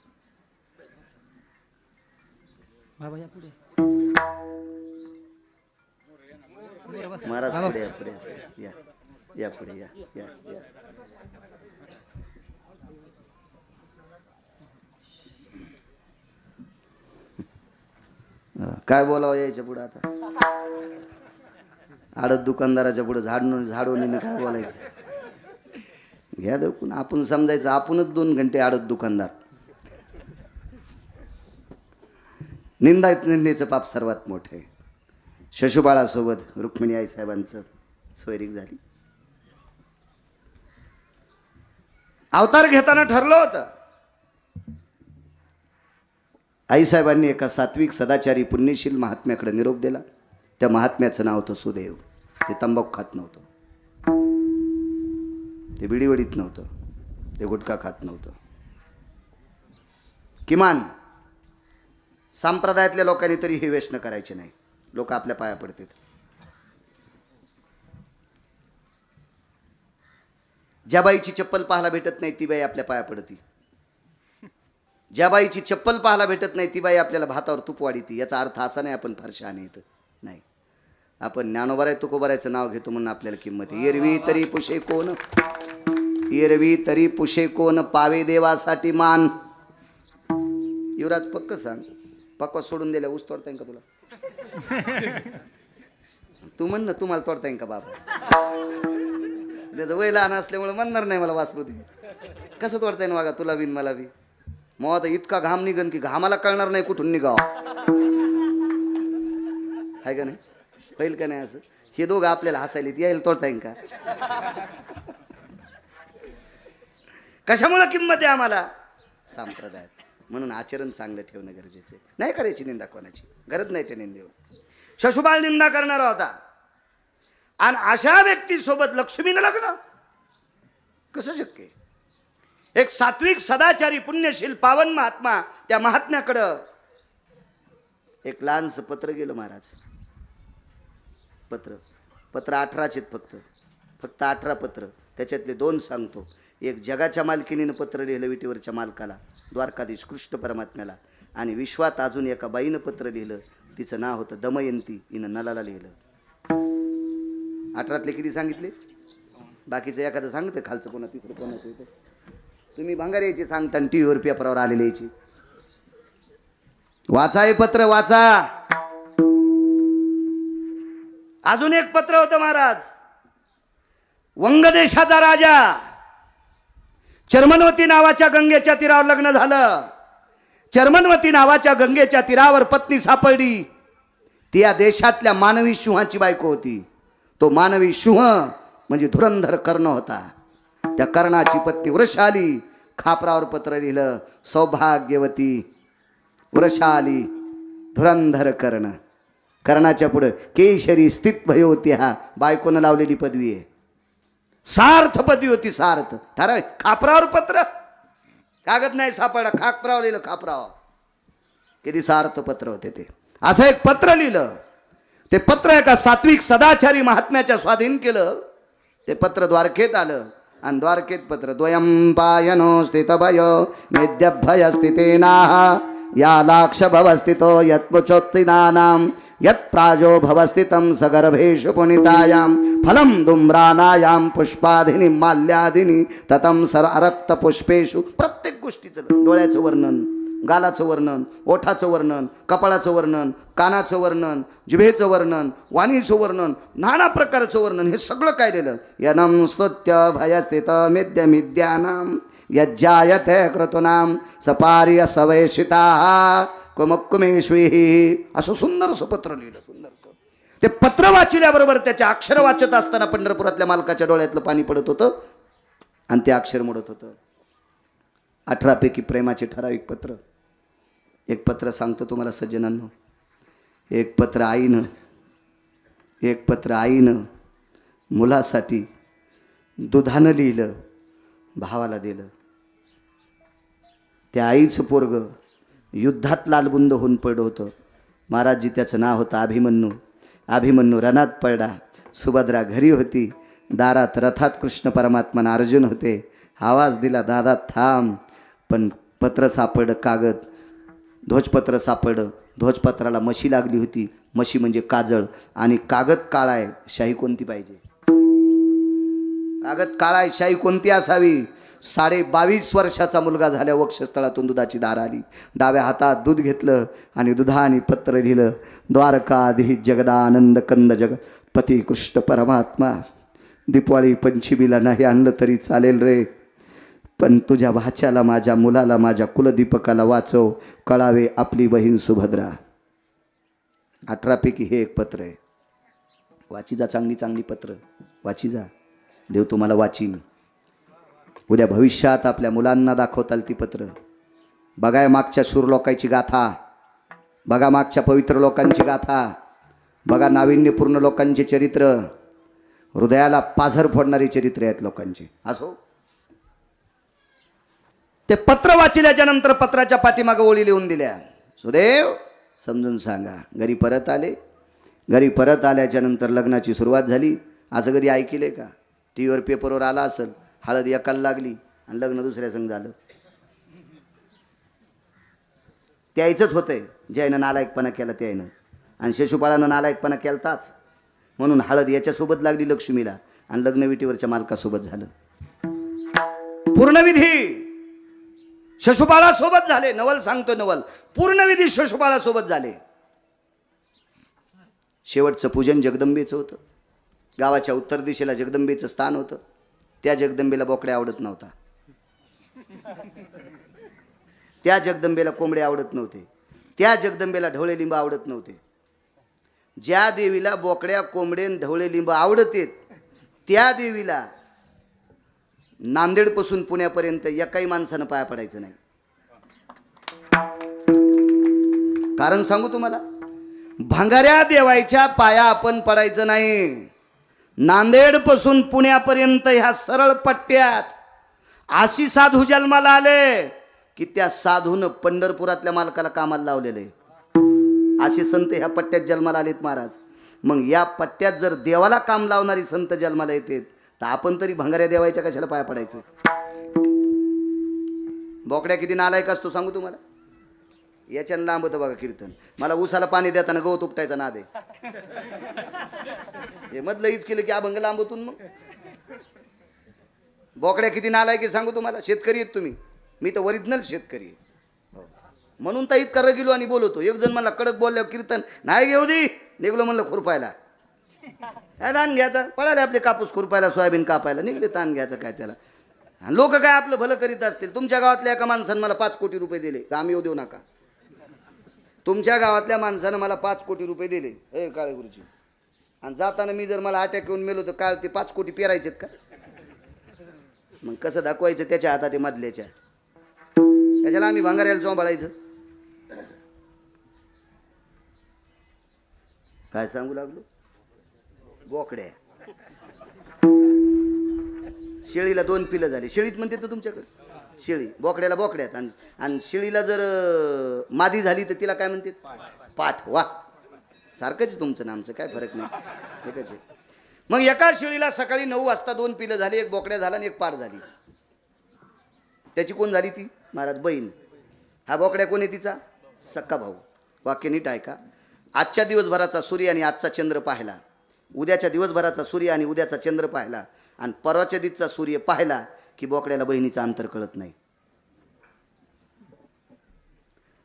Speaker 1: महाराज पुढे पुढे या या पुढे या या या. काय बोलावं यायच्या पुढे आता? आडत दुकानदाराच्या पुढे झाडून काय बोलायचं? घ्या दखून. आपण समजायचं आपणच 2 घंटे आडत दुकानदार. निंदेचं पाप सर्वात मोठं आहे. शिशुपाळासोबत रुक्मिणी आई साहेबांचं सोयरीक झाली. अवतार घेताना ठरलं होतं. आईसाहेबांनी एका सात्विक सदाचारी पुण्यशील महात्म्याकडे निरोप दिला. त्या महात्म्याचं नाव होतं सुदेव. ते तंबाखू खात नव्हतं, ते बिडीवडीत नव्हतं, ते गुटखा खात नव्हतं. किमान संप्रदायातल्या लोकांनी तरी हे व्यसन करायचे नाही. लोक आपल्या पाया पडतात. ज्या बाईची चप्पल पाहायला भेटत नाही ती बाई आपल्या पाया पडती. ज्या बाईची चप्पल पाहायला भेटत नाही ती बाई आपल्याला भातावर तूप वाढीती. याचा अर्थ असा नाही आपण फार शहाणे येतं नाही. आपण ज्ञानोबाराय तुकोबारायचं नाव घेतो म्हणून आपल्याला किंमत आहे. एरवी तरी पुशे कोण, एरवी तरी पुशे कोण, पावे देवासाठी मान. युवराज पक्क सांग, पक्का सोडून दिल्या ऊस तोडता येईल का तुला? तू म्हण ना, तुम्हाला तोडता येईल का बाबा? त्याचं वय लहान असल्यामुळे म्हणणार नाही मला वासरू दे. कसं तोडता येईल वागा तुला बिन मला बी? मग आता इतका घाम निघन की घामाला कळणार नाही कुठून निघाव. आहे का नाही? होईल का नाही असं? हे दोघं आपल्याला हसायला यायला तोडता येईल का? कशामुळे किंमत आहे आम्हाला? संप्रदायात. म्हणून आचरण चांगलं ठेवणं गरजेचं आहे. नाही करायची निंदा कोणाची, गरज नाही त्या निंदेवर. शिशुपाळ निंदा करणारा होता आणि अशा व्यक्तीसोबत लक्ष्मीनं लग्न कसं शक्य? एक सात्विक सदाचारी पुण्यशील पावन महात्मा, त्या महात्म्याकडं एक लहानसं पत्र गेलं महाराज. पत्र 18 फक्त 18 पत्र. त्याच्यातले 2 सांगतो. एक जगाच्या मालकिनीनं पत्र लिहिलं विटीवरच्या मालकाला, द्वारकाधीश कृष्ण परमात्म्याला. आणि विश्वात अजून एका बाईनं पत्र लिहिलं, तिचं नाव होतं दमयंती. हिनं नलाला लिहिलं. 18तले किती सांगितले? बाकीचं एखादं सांगतं खालचं कोणा तिसरं कोणाचं होतं. तुम्ही भांगार यायची सांगता आणि टी व्हीवर पेपरावर आलेले यायची. वाचा हे पत्र वाचा. अजून एक पत्र होतं महाराज. वंग देशाचा राजा, चर्मनवती नावाच्या गंगेच्या तीरावर लग्न झालं. चर्मनवती नावाच्या गंगेच्या तीरावर पत्नी सापडली. ती या देशातल्या मानवी सिंहाची बायको होती. तो मानवी सिंह म्हणजे धुरंधर कर्ण होता. त्या कर्णाची पत्नी वृषाली. खापरावर पत्र लिहिलं, सौभाग्यवती वृषाली धुरंधर कर्ण. कर्णाच्या पुढं केशरी स्थित भयोती. हा बायकोनं लावलेली पदवी आहे. सार्थ पदवी होती. सार्थ ठराव. खापरावर पत्र, कागद नाही सापडला, खापरावर लिहिलं. खापरावर किती सार्थ पत्र होते ते. असं एक पत्र लिहिलं. ते पत्र एका सात्विक सदाचारी महात्म्याच्या स्वाधीन केलं. ते पत्र द्वारकेत आलं आणि द्वारकेत पत्र द्वयं पायनो स्थित भय मेद्यभय स्थितेनाः या लाक्ष भवस्थितो यत्पुचोत्तिनानां यत्प्राजो भवस्थितं सगर्भेषु पुनितायां फलं धूम्रानायां पुष्पाधिनी माल्यादिनी ततं रक्तपुष्पेषु. प्रत्येक गोष्टीचं, डोळ्याचं वर्णन, गालाचं वर्णन, ओठाचं वर्णन, कपाळाचं वर्णन, कानाचं वर्णन, जिभेचं वर्णन, वाणीचं वर्णन, नाना प्रकारचं वर्णन, हे सगळं काय दिलं. यनं स्तुत्य भयस्थित मिद्यमिद्यानां यज्जायते क्रतूनां सपार्य सवैशिता कुमकुमेश्वी. असं सुंदरसं पत्र लिहिलं, सुंदरसं. ते पत्र वाचल्याबरोबर त्याच्या अक्षर वाचत असताना पंढरपुरातल्या मालकाच्या डोळ्यातलं पाणी पडत होतं आणि ते अक्षर मोडत होतं. 18 पैकी प्रेमाचे ठराविक पत्र. एक पत्र सांगतो तुम्हाला सज्जनांनो. एक पत्र आईनं मुलासाठी दुधानं लिहिलं, भावाला दिलं. त्या आईचं पोरगं युद्धात लालबुंद होऊन पडलं होतं. महाराजजी त्याचं नाव होतं अभिमन्यू रणात पडला. सुभद्रा घरी होती. दारात रथात कृष्ण परमात्मा अर्जुन होते. आवाज दिला, दादा थांब. पण पत्र सापडलं, कागद, ध्वजपत्र सापडलं. ध्वजपत्राला मशी लागली होती. मशी म्हणजे काजळ. आणि कागद काळा आहे, शाही कोणती पाहिजे? कागद काळा आहे, शाही कोणती असावी? 22.5 वर्षाचा मुलगा झाल्या वक्षस्थळातून दुधाची धार आली. डाव्या हातात दूध घेतलं आणि दुधाने पत्र लिहिलं. द्वारकाधीश जगदानंद कंद जगतपती कृष्ण परमात्मा, दीपावळी पंचमीला नाही आणलं तरी चालेल रे, पण तुझ्या भाच्याला, माझ्या मुलाला, माझ्या कुलदीपकाला वाचव. कळावे आपली बहीण सुभद्रा. 18 पैकी हे एक पत्र आहे. वाची जा, चांगली चांगली पत्र वाची जा. देव तुम्हाला वाचीन. उद्या भविष्यात आपल्या मुलांना दाखवताल ती पत्र. बघाय मागच्या शूर लोकांची गाथा, बघा मागच्या पवित्र लोकांची गाथा, बघा नाविन्यपूर्ण लोकांचे चरित्र, हृदयाला पाझर फोडणारी चरित्र आहेत लोकांची. असो, ते पत्र वाचिल्याच्या नंतर पत्राच्या पाठीमागे ओळी लिहून दिल्या. सुदेव समजून सांगा. घरी परत आले. घरी परत आल्याच्या नंतर लग्नाची सुरुवात झाली. असं कधी ऐकले का? टीव्हीवर पेपरवर आला असेल, हळद एकाला लागली आणि लग्न दुसऱ्या संग झालं. त्याईचंच होतंय. ज्यानं नालायकपणा केला त्यानं, आणि शिशुपाळानं नालायकपणा केलताच म्हणून हळद याच्यासोबत लागली लक्ष्मीला आणि लग्न विटीवरच्या मालकासोबत झालं. पूर्णविधी शिशुपाळासोबत झाले. नवल सांगतो, नवल. पूर्णविधी शिशुपाळासोबत झाले. शेवटचं पूजन जगदंबेचं होतं. गावाच्या उत्तर दिशेला जगदंबेचं स्थान होतं. त्या जगदंबेला बोकड्या आवडत नव्हता. त्या जगदंबेला कोंबडे आवडत नव्हते. त्या जगदंबेला ढवळे लिंब आवडत नव्हते. ज्या देवीला बोकड्या, कोंबडे, ढवळे लिंब आवडतेत त्या देवीला नांदेडपासून पुण्यापर्यंत एकाही माणसानं पाया पडायचं नाही. कारण सांगू तुम्हाला, भांगाऱ्या देवायच्या पाया आपण पडायचं नाही. नांदेडपासून पुण्यापर्यंत ह्या सरळ पट्ट्यात अशी साधू जन्माला आले की त्या साधून पंढरपुरातल्या मालकाला कामाला लावलेले. असे संत ह्या पट्ट्यात जन्माला आलेत महाराज. मग या पट्ट्यात जर देवाला काम लावणारी संत जन्माला येतात तर आपण तरी भंगाऱ्या देवायच्या कशाला पाया पडायचं? बोकड्या किती नालायक असतो सांगू तुम्हाला. याच्यानं लांब होतं बघा कीर्तन. मला उसाला पाणी देताना गवत उपटायचा नाद आहे. हे मधलं हीच केलं की अभंग लांब होतून. मग बोकड्या किती नालायक आहे सांगू तुम्हाला. शेतकरी आहेत तुम्ही, मी तर ओरिजिनल शेतकरी आहे. म्हणून तर इतका रगिलो आणि बोलवतो. एक जण मला कडक बोलल्यावर कीर्तन नाही घेऊ दे, निघलो म्हणलं खुरपायला. काय ताण घ्यायचा? पळाले आपले कापूस खुरपायला, सोयाबीन कापायला निघले. ताण घ्यायचं काय त्याला? लोक काय आपलं भलं करीत असतील. तुमच्या गावातल्या एका माणसानं मला 5 कोटी रुपये दिले. आम्ही येऊ देऊ नका. तुमच्या गावातल्या माणसानं मला 5 कोटी रुपये दिले. हे काळे गुरुजी, आणि जाताना मी जर मला अटॅक येऊन मेलो तर काय ते 5 कोटी पेरायचेत का? मग कसं दाखवायचं त्याच्या हातात? मधल्याच्या त्याच्याला आम्ही भांगाऱ्याला चोंबाळायचं. काय सांगू लागलो? बोकड्या. शेळीला 2 पिलं झाली. शेळीच म्हणते तर तुमच्याकडे शेळी. बोकड्याला बोकड्यात. आणि शेळीला जर मादी झाली तर तिला काय म्हणते? पाठ. वा, सारखंच तुमचं ना आमचं, काय फरक नाही, एकच आहे. मग एका शेळीला सकाळी 9 वाजता 2 पिलं झाली. एक बोकड्या झाला आणि एक पाठ झाली. त्याची कोण झाली ती? महाराज बहीण. हा बोकड्या कोण आहे तिचा? सक्का भाऊ, वाक्य नीट ऐका. आजच्या दिवसभराचा सूर्य आणि आजचा चंद्र पाहिला, उद्याच्या दिवसभराचा सूर्य आणि उद्याचा चंद्र पाहिला, आणि परवाच्या दिवसचा सूर्य पाहिला की बोकड्याला बहिणीचं अंतर कळत नाही.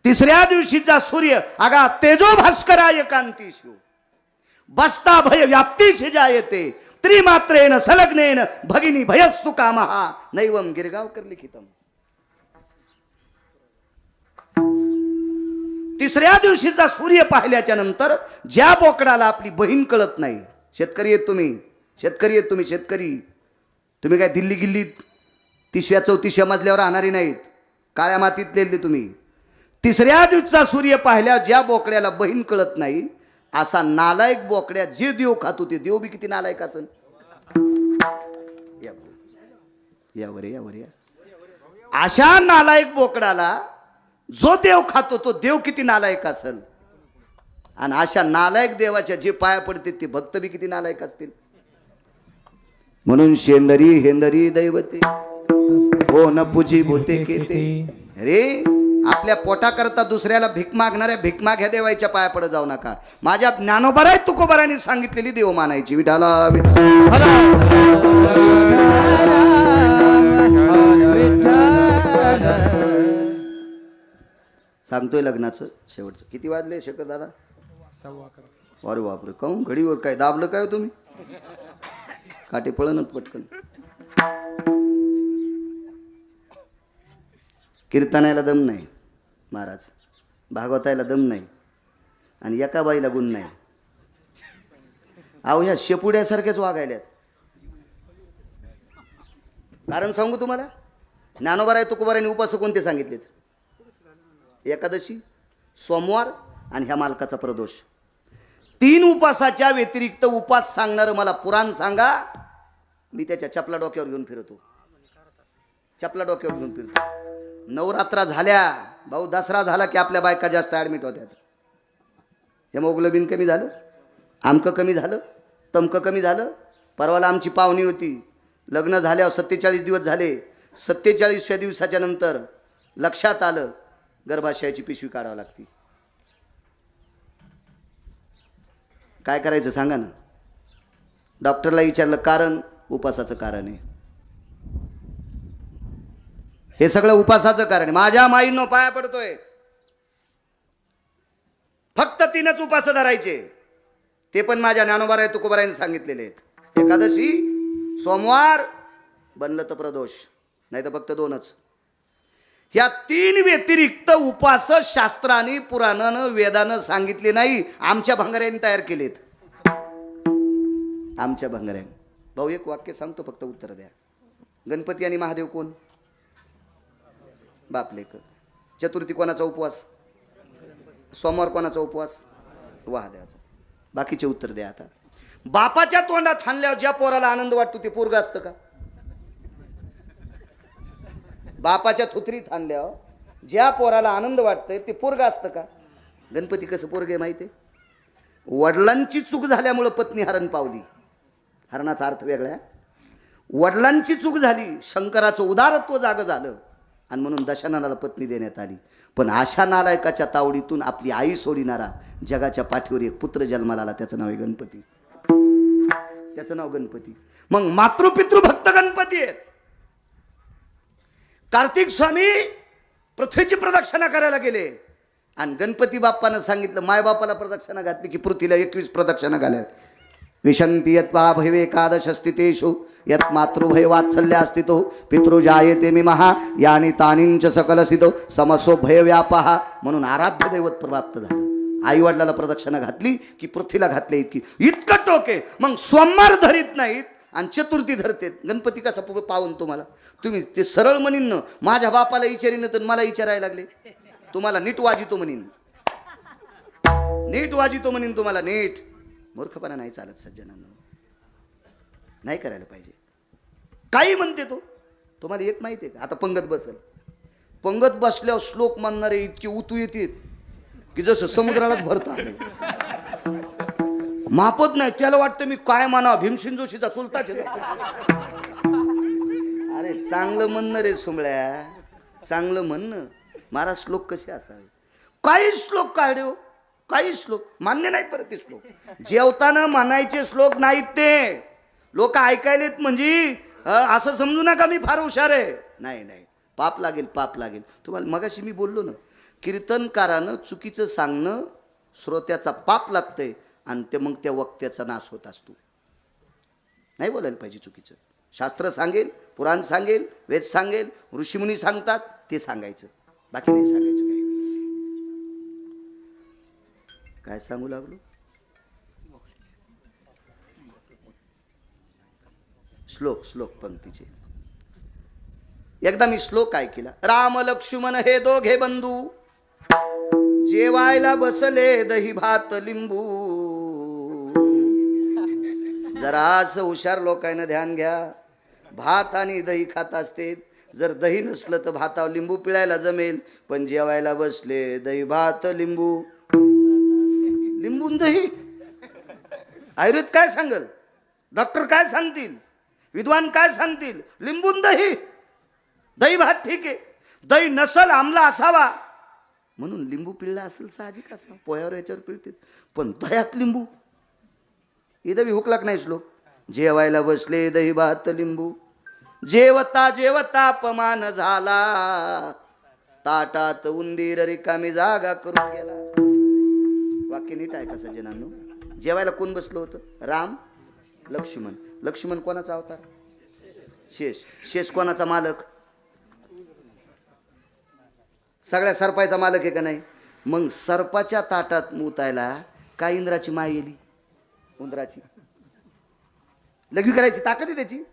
Speaker 1: तिसऱ्या दिवशीचा सूर्य अगा तेजो भास्कराय कांती शिव बसता भय व्याप्तीशी जायते त्रिमात्रेन सलग्नेन भगिनी भयस्तु कामहा नैवम गिरगावकर लिखितम. तिसऱ्या दिवशीचा सूर्य पाहिल्याच्या नंतर ज्या बोकडाला आपली बहीण कळत नाही, शेतकरी आहेत तुम्ही, शेतकरी आहेत तुम्ही, शेतकरी तुम्ही काय दिल्ली गिल्लीत 30व्या 34व्या मजल्यावर राहणारी नाहीत, काळ्या मातीत लिहिली तुम्ही. तिसऱ्या दिवशीचा सूर्य पाहिल्या ज्या बोकड्याला बहीण कळत नाही, असा नालायक बोकड्या जे देव खातो ते देव बी किती नालायक असन. यावर या अशा नालायक बोकडाला जो देव खातो तो देव किती नालायक असेल, आणि अशा नालायक देवाच्या जे पाया पडते ते भक्त बी किती नालायक असतील. म्हणून शेंदरी हेंदरी दैवते हो न पूजी भूते केते. अरे आपल्या पोटाकरता दुसऱ्याला भीक मागणाऱ्या भिकमाग्या देवाच्या पाया पडत जाऊ नका. माझ्या ज्ञानोबाराय तुकोबारांनी सांगितलेली देव मानायची. विठाला सांगतोय लग्नाचं शेवटचं. किती वाजले शेखर दादा? 11:15. अरे बापरे, काहून घडीवर काय दाबलं काय तुम्ही? काटे पळणत पटकन. कीर्तनाला दम नाही महाराज, भागवतायला दम नाही, आणि एका बाईला गुण नाही. अहो ह्या शेपुड्यासारखेच वागायल्यात. कारण सांगू तुम्हाला, ज्ञानोबाराय तुकोबारांनी उपास कोणते सांगितलेत? एकादशी, सोमवार आणि ह्या मालकाचा प्रदोष. 3 उपासाच्या व्यतिरिक्त उपास सांगणार मला पुराण सांगा, मी त्याच्या चपला डोक्यावर घेऊन फिरतो. चपला डोक्यावर घेऊन फिरतो. नवरात्रा झाल्या भाऊ, दसरा झाला की आपल्या बायका जास्त ॲडमिट होत्यात. हेमोग्लोबिन कमी झालं, आमकं कमी झालं, तमकं कमी झालं. परवाला आमची पाहुणी होती, लग्न झाल्यावर 47 दिवस झाले. 47व्या दिवसाच्या नंतर लक्षात आलं गर्भाशयाची पिशवी काढावी लागती. काय करायचं सांगा ना. डॉक्टरला विचारलं, कारण उपासाचं कारण आहे. हे सगळं उपासाचं कारण आहे. माझ्या माईंनो पाया पडतोय, फक्त 3च उपास धरायचे, ते पण माझ्या ज्ञानोबाराय तुकोबारायांनी सांगितलेले आहेत. एकादशी, सोमवार, बनलं तर प्रदोष, नाही तर फक्त 2च. ह्या 3 व्यतिरिक्त उपास शास्त्राने पुराणानं वेदानं सांगितले नाही, आमच्या भंगाऱ्यांनी तयार केलेत. आमच्या भंगाऱ्यांनी. भाऊ एक वाक्य सांगतो, फक्त उत्तर द्या. गणपती आणि महादेव कोण? बाप लेकर. चतुर्थी कोणाचा उपवास? सोमवार कोणाचा उपवास? महादेवाचा. बाकीचे उत्तर द्या. आता बापाच्या तोंडात हाणल्यावर ज्या पोराला आनंद वाटतो ते पोरग असतं का? बापाच्या थुत्रीत हाणल्यावर ज्या पोराला आनंद वाटतंय ते पोरग असतं का? गणपती कसं पोरग आहे माहिती आहे? वडिलांची चूक झाल्यामुळं पत्नी हरण पावली. हरणाचा अर्थ वेगळा आहे. वडिलांची चूक झाली, शंकराचं उदारत्व जागं झालं, आणि म्हणून दशाननाला पत्नी देण्यात आली. पण अशा नालायकाच्या तावडीतून आपली आई सोडिणारा जगाच्या पाठीवर एक पुत्र जन्माला आला, त्याचं नाव आहे गणपती. त्याचं नाव गणपती. मग मातृपितृ भक्त गणपती आहेत. कार्तिक स्वामी पृथ्वीची प्रदक्षिणा करायला गेले, आणि गणपती बाप्पानं सांगितलं, मायबापाला प्रदक्षिणा घातली की पृथ्वीला 21 प्रदक्षिणा घाल्या. विशंती यत्वा भैवे एकादश स्थितेषु यत् मातृभय वात्सल्य अस्तितो पितृजायते मी महा यानी तानींच सकलसितो समसो भय व्यापहा. म्हणून आराध्य दैवत प्राप्त झालं. आई वडिलाला प्रदक्षिणा घातली की पृथ्वीला घातले इतकं टोके. मग सोमवार धरीत नाहीत आणि चतुर्थी धरतेत. गणपती कसा पावन तुम्हाला? तुम्ही ते सरळ म्हणीन ना, माझ्या बापाला विचारीन तर मला विचारायला लागले. तुम्हाला नीट वाजितो म्हणीन, नीट वाजितो म्हणीन तुम्हाला नीट. मूर्खपणा नाही चालत सज्जनांनो, नाही करायला पाहिजे. काही म्हणते तो. तुम्हाला एक माहिती आहे का? आता पंगत बसल, पंगत बसल्यावर श्लोक म्हणणारे इतके उतू येतात की जसं समुद्रालाच भरत आले. मापत नाही. त्याला वाटतं मी काय म्हणावं, भीमसेन जोशीचा चुलताच. अरे चांगलं म्हणणं रे सुमळ्या, चांगलं म्हणणं. महाराज श्लोक कसे असावे? काही श्लोक काढे हो, काही श्लोक मान्य नाहीत बरं ते श्लोक. जेवताना म्हणायचे श्लोक नाहीत ते. लोक ऐकायलेत म्हणजे असं समजू नका मी फार हुशार आहे. नाही नाही, पाप लागेल, पाप लागेल. तुम्हाला मगाशी मी बोललो ना, कीर्तनकारानं चुकीचं सांगणं श्रोत्याचा पाप लागतंय आणि ते मग त्या वक्त्याचा नाश होत असतो. नाही बोलायला पाहिजे चुकीचं. शास्त्र सांगेल, पुराण सांगेल, वेद सांगेल, ऋषीमुनी सांगतात ते सांगायचं, बाकी नाही सांगायचं. काही काय सांगू लागलो? श्लोक पंक्तीचे. एकदा मी श्लोक ऐकला. राम लक्ष्मण हे दोघे बंधू जेवायला बसले दही भात लिंबू. जरा असं हुशार लोकांना ध्यान घ्या. भात आणि दही खात असते. जर दही नसलं तर भातावर लिंबू पिळायला जमेल, पण जेवायला बसले दही भात लिंबू. लिंबून दही. आयुर्वेद काय सांगल, डॉक्टर काय सांगतील, विद्वान काय सांगतील? लिंबून दही. दही भात ठीक आहे, दही नसल आमला असावा म्हणून लिंबू पिळला असेल, साहजिक असा. पोह्यावर याच्यावर पिळते, पण दह्यात लिंबू. इथं बी हुकलाक नाही श्लोक. जेवायला बसले दही भात लिंबू. जेवता जेवता अपमान झाला, ताटात उंदीर रिकामी जागा करून गेला. वाक्य नीट आहे का सज्जनांनो? जेवायला कोण बसलो होतं? राम लक्ष्मण. लक्ष्मण कोणाचा अवतार? शेष. शेष कोणाचा मालक? सगळ्या सरपायचा मालक आहे का नाही? मग सर्पाच्या ताटात मुतायला काय इंद्राची माय गेली? उंदराची. लघवी करायची ताकद आहे त्याची.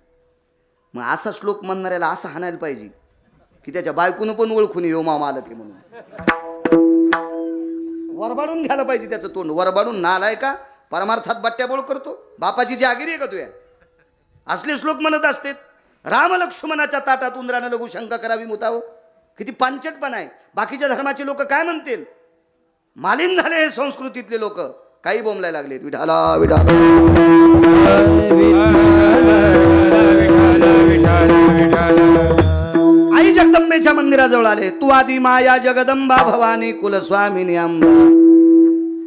Speaker 1: मग असा श्लोक म्हणणाऱ्याला असं हाणायला पाहिजे की त्याच्या बायकोनं पण ओळखून येऊ मा मालक आहे म्हणून. वरबाडून घ्यायला पाहिजे त्याचं तोंड. वरबाडून नालाय का परमार्थात बट्ट्याबोळ करतो. बापाची जागिरी आहे का तुया? असले श्लोक म्हणत असते. राम लक्ष्मणाच्या ताटात उंदरानं लघु शंका करावी मुतावं. किती पांचटपण आहे. बाकीच्या धर्माचे लोक काय म्हणतील? मालिन झाले हे संस्कृतीतले लोक. काही बोंबलाय लागलेत. विठाला विठाला. आई जगदंबेच्या मंदिराजवळ आले. तू आदी माया जगदंबा भवानी कुलस्वामिनी अंबा.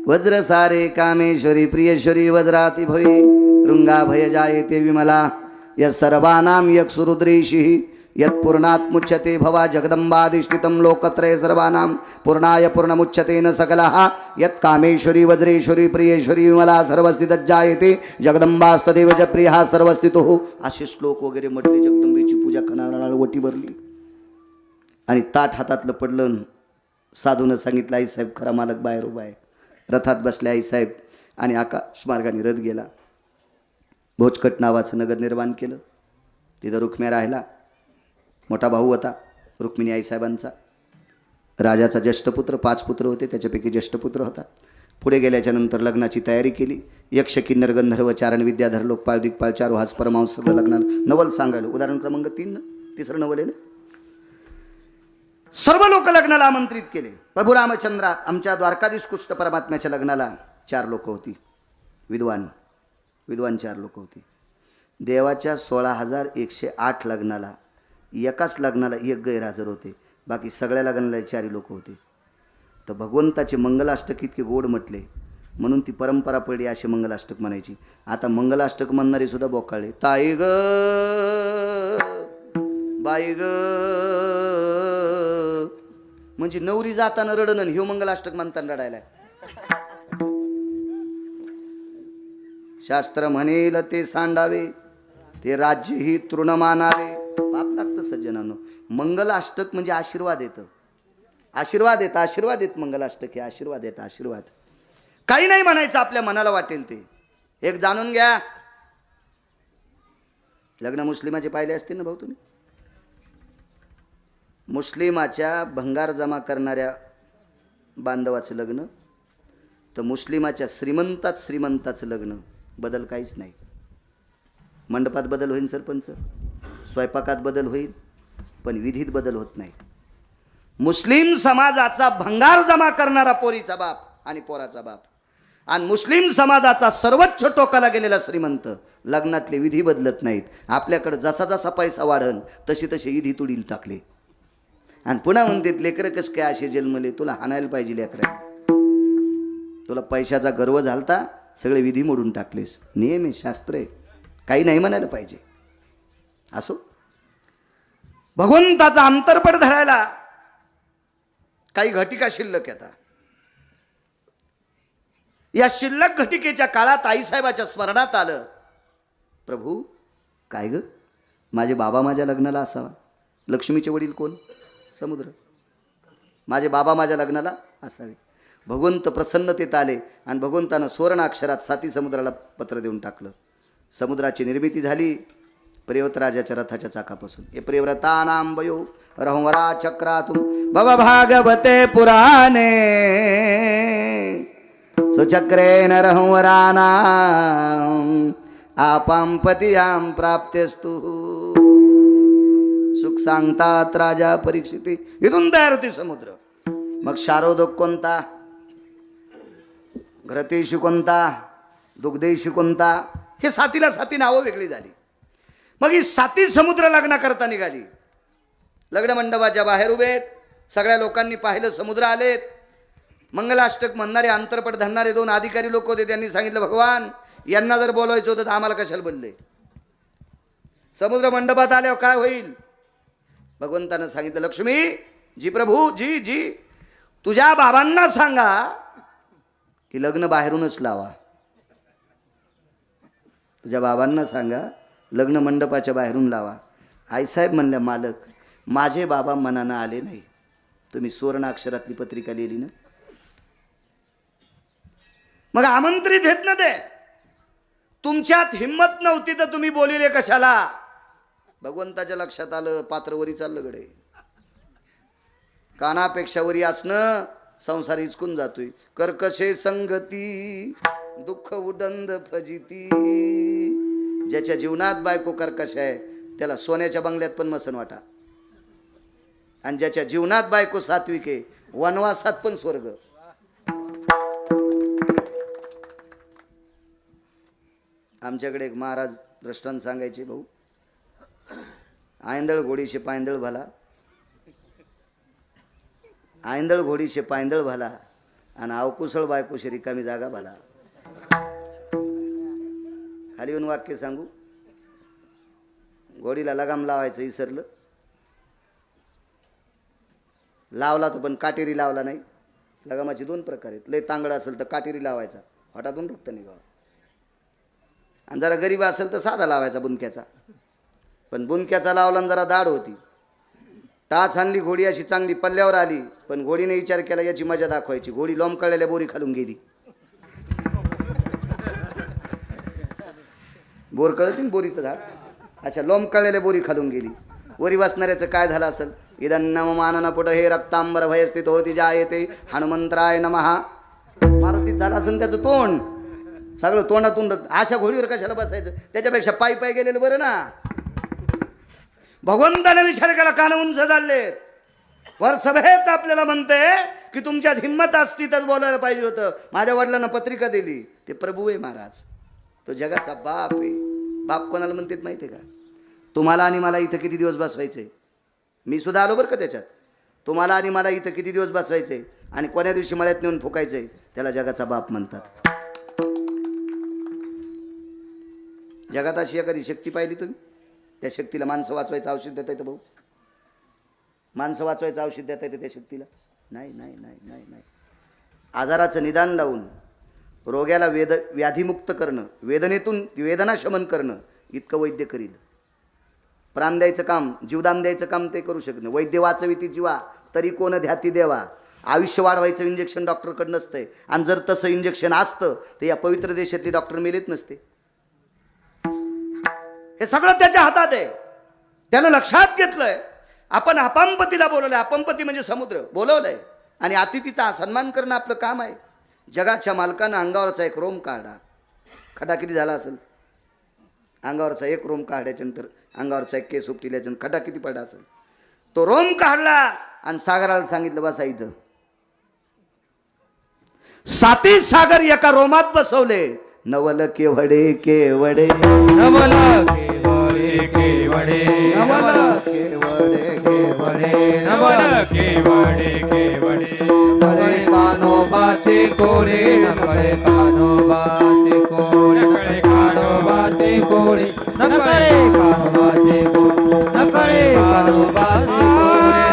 Speaker 1: वज्र सारे कामेश्वरी प्रियेश्वरी वज्राती भवी रृंगा भय जायते विमला. यत् सर्वानां यक् सुरुद्रीषिः यत्पूर्णात् मुच्यते भवा जगदंबाधिष्ठितं लोकत्रय सर्वानां पूर्णाय पूर्णमुच्यते न सकलः. यत् कामेश्वरी वज्रेश्वरी प्रियेश्वरी विमला सर्वस्थितज्जायते जगदंबास्तदेव च प्रियः सर्वस्थितो. असे श्लोक वगैरे म्हटले. जगदंबेची पूजा करणारा वटी भरली आणि ताट हातातलं पडलं. साधूनं सांगितलं, आईसाहेब खरा मालक बाहेर उभा आहे. रथात बसले आईसाहेब आणि आकाश मार्गाने रथ गेला. भोजकट नावाचं नगर निर्माण केलं. तिथं रुक्म्या राहिला. मोठा भाऊ होता रुक्मिणी आईसाहेबांचा. राजाचा ज्येष्ठ पुत्र. 5 पुत्र होते, त्याच्यापैकी ज्येष्ठ पुत्र होता. पुढे गेल्याच्या नंतर लग्नाची तयारी केली. यक्ष किन्नर गंधर्व चारण विद्याधर लोकपाळ दिग्पाळ चारू हास परमांस सगळं लग्नाला नवल सांगायला. उदाहरण क्रमांक 3 ना, तिसरं नवल आहे ना. सर्व लोक लग्नाला आमंत्रित केले. प्रभू रामचंद्र आमच्या द्वारकाधीश कृष्ण परमात्म्याच्या लग्नाला 4 लोक होती. विद्वान 4 लोक होती. देवाच्या 16,108 लग्नाला एकाच लग्नाला 1 गैरहजर होते. बाकी सगळ्या लग्नाला 4 लोक होते. तर भगवंताचे मंगलाष्टक इतके गोड म्हटले म्हणून ती परंपरा पडली असे मंगलाष्टक म्हणायची. आता मंगलाष्टक म्हणणारे सुद्धा बोकाळले. ताई ग बाई ग म्हणजे नवरी जाताना रडणं ह्यो मंगलाष्टक म्हणताना रडायला. शास्त्र म्हणेल ते सांडावे, ते राज्य ही तृण मानावे. पाप लागतं सज्जनांनो. मंगलाष्टक म्हणजे आशीर्वाद येतं. आशीर्वाद येतं. आशीर्वाद येत मंगलाष्टक हे आशीर्वाद येतं. आशीर्वाद काही नाही म्हणायचं आपल्या मनाला वाटेल ते. एक जाणून घ्या. लग्न मुस्लिमाचे पाहिले असतील ना भाऊ तुम्ही. मुस्लिमाच्या भंगार जमा करणाऱ्या बांधवाचं लग्न तर मुस्लिमाच्या श्रीमंताचं लग्न बदल काहीच नाही. मंडपात बदल होईल, सरपंच स्वयंपाकात बदल होईल, पण विधीत बदल होत नाही. मुस्लिम समाजाचा भंगार जमा करणारा पोरीचा बाप आणि पोराचा बाप आणि मुस्लिम समाजाचा सर्वोच्च टोकाला गेलेला श्रीमंत लग्नातले विधी बदलत नाहीत. आपल्याकडे जसा जसा पैसा वाढन तशी तशी विधी तुडील टाकले. आणि पुन्हा म्हणतात लेकरं कस काय असे जन्मले, तुला हाणायला पाहिजे लेकरं, तुला पैशाचा गर्व झालता, सगळे विधी मोडून टाकलेस. नियम आहे, शास्त्र आहे, काही नाही म्हणायला पाहिजे. असो, भगवंताचा अंतरपट धरायला काही घटिका शिल्लक आता. या शिल्लक घटिकेच्या काळात आईसाहेबाच्या स्मरणात आलं, प्रभू काय ग, माझे बाबा माझ्या लग्नाला असावा. लक्ष्मीचे वडील कोण? समुद्र. माझे बाबा माझ्या लग्नाला असावे. भगवंत प्रसन्नतेत आले आणि भगवंतानं सुवर्ण अक्षरात 7 समुद्राला पत्र देऊन टाकलं. समुद्राची निर्मिती झाली प्रियव्रतराजाच्या रथाच्या चाकापासून. हे प्रियव्रतानां वयो रहंवरा चक्रातुम भव भागवते पुराणे सुचक्रेण रहंवरानां आपां पतियां प्राप्तेस्तु. सुख सांगतात राजा परीक्षिती. इथून तयार होती समुद्र. मग शारोदक कोणता, घ्रतेशी कोणता, दुग्धेशी कोणता, हे 7ला 7 नावं वेगळी झाली. मग ही 7 समुद्र लग्न करता निघाली. लग्न मंडपाच्या बाहेर उभेत, सगळ्या लोकांनी पाहिलं, समुद्र आलेत. मंगलाष्टक म्हणणारे, अंतरपट धरणारे 2 अधिकारी लोक होते. त्यांनी सांगितलं, भगवान यांना जर बोलवायचं होतं तर आम्हाला कशाला बोलले? समुद्र मंडपात आल्यावर काय होईल? भगवंतानं सांगितलं, लक्ष्मी जी प्रभू जी जी तुझ्या बाबांना सांगा की लग्न बाहेरूनच लावा. तुझ्या बाबांना सांगा लग्न मंडपाच्या बाहेरून लावा. आईसाहेब म्हणल्या, मालक माझे बाबा मनानं आले नाही. तुम्ही सुवर्ण अक्षरातली पत्रिका लिहिली ना, मग आमंत्रित आहेत ना ते. तुमच्यात हिम्मत नव्हती तर तुम्ही बोलिले कशाला? भगवंताच्या लक्षात आलं, पात्रवरी चाललं गडे. कानापेक्षा वरी असणं संसार हिचकून जातोय. कर्कशे संगती दुःख उदंद फजिती. ज्याच्या जीवनात बायको कर्कश आहे त्याला सोन्याच्या बंगल्यात पण मसन वाटा, आणि ज्याच्या जीवनात बायको सात्विक आहे वनवासात पण स्वर्ग. आमच्याकडे एक महाराज दृष्टांत सांगायचे, भाऊ आयंदळ घोडीशे पायंदळ भला, आयंदळ घोडीशे पायंदळ भला, आणि अवकुशळ बायकोशी रिकामी जागा भला. खाली येऊन वाक्य सांगू. घोडीला लगाम लावायचं विसरलं, लावला तर पण काटेरी लावला नाही. लगामाचे 2 प्रकार आहेत. लय तांगडा असेल तर काटेरी लावायचा, हटातून रक्त निघावं, आणि जरा गरीब असेल तर साधा लावायचा बुनक्याचा. पण बुनक्याचा लावला आणि जरा दाढ होती, टाच आणली घोडी अशी चांगली पल्ल्यावर आली, पण घोडीने विचार केला याची मजा दाखवायची. घोडी लोंबकळलेल्या बोरी खालून गेली. बोर कळती ना बोरीचं झाड, अशा लोंबकळलेल्या बोरी खालून गेली. वरी वाचणाऱ्याचं काय झालं असेल? इदन्नम मानना पुढं हे रक्तांबर भयस्थित होती जा येते हनुमंतराय नमहा. मारुतीत झालं असेल त्याचं तोंड, सगळं तोंडातून रक्त. अशा घोडीवर कशाला बसायचं? त्याच्यापेक्षा पायी पायी गेलेलं बरं ना. भगवंताने विचार केला, कान उंच झालेत. वर सभेत आपल्याला म्हणते की तुमच्यात हिंमत असती तर बोलायला पाहिजे होतं. माझ्या वडिलांना पत्रिका दिली. ते प्रभू आहे महाराज, तो जगाचा बाप आहे. बाप कोणाला म्हणतात माहिती आहे का? तुम्हाला आणि मला इथं किती दिवस बसवायचंय? मी सुद्धा आलो बरं का त्याच्यात. तुम्हाला आणि मला इथं किती दिवस बसवायचंय आणि कोण्या दिवशी मळ्यात नेऊन फुकायचंय, त्याला जगाचा बाप म्हणतात. जगात अशी एखादी शक्ती पाहिली तुम्ही? त्या शक्तीला माणसं वाचवायचं औषध देता येतं भाऊ? माणसं वाचवायचं औषध देता येतं त्या शक्तीला? नाही नाही नाही नाही नाही. आजाराचं निदान लावून रोग्याला व्याधीमुक्त करणं, वेदनेतून वेदना शमन करणं इतकं वैद्य करील. प्राण द्यायचं काम, जीवदान द्यायचं काम ते करू शकत नाही. वैद्य वाचविती जीवा तरी कोण ध्याती देवा. आयुष्य वाढवायचं इंजेक्शन डॉक्टरकडे नसतंय, आणि जर तसं इंजेक्शन असतं तर या पवित्र देशातली डॉक्टर मेलेत नसते. हे सगळं त्याच्या हातात आहे. त्यानं लक्षात घेतलंय. आपण अपांपतीला बोलवलंय. अपांपती म्हणजे समुद्र बोलवलंय, आणि अतिथीचा सन्मान करणं आपलं काम आहे. जगाच्या मालकानं अंगावरचा एक रोम काढा. खड्डा किती झाला असेल? अंगावरचा एक रोम काढल्याच्यानंतर अंगावरचा एक केस उपटिल्याच्यानंतर खड्डा किती पडला असेल? तो रोम काढला आणि सागराला सांगितलं बसा इथं. 7 सागर एका रोमात बसवले. नवल केवडे केवडे, नवल केवडे केवडे, नवल केवडे केवडे,
Speaker 2: नवल केवडे केवडे नकळे कान्होबाचे कोरे नकळे कान्होबाचे कोरे नकळे कान्होबाचे कोरे नकळे कान्होबाचे कोरे नकळे कान्होबाचे कोरे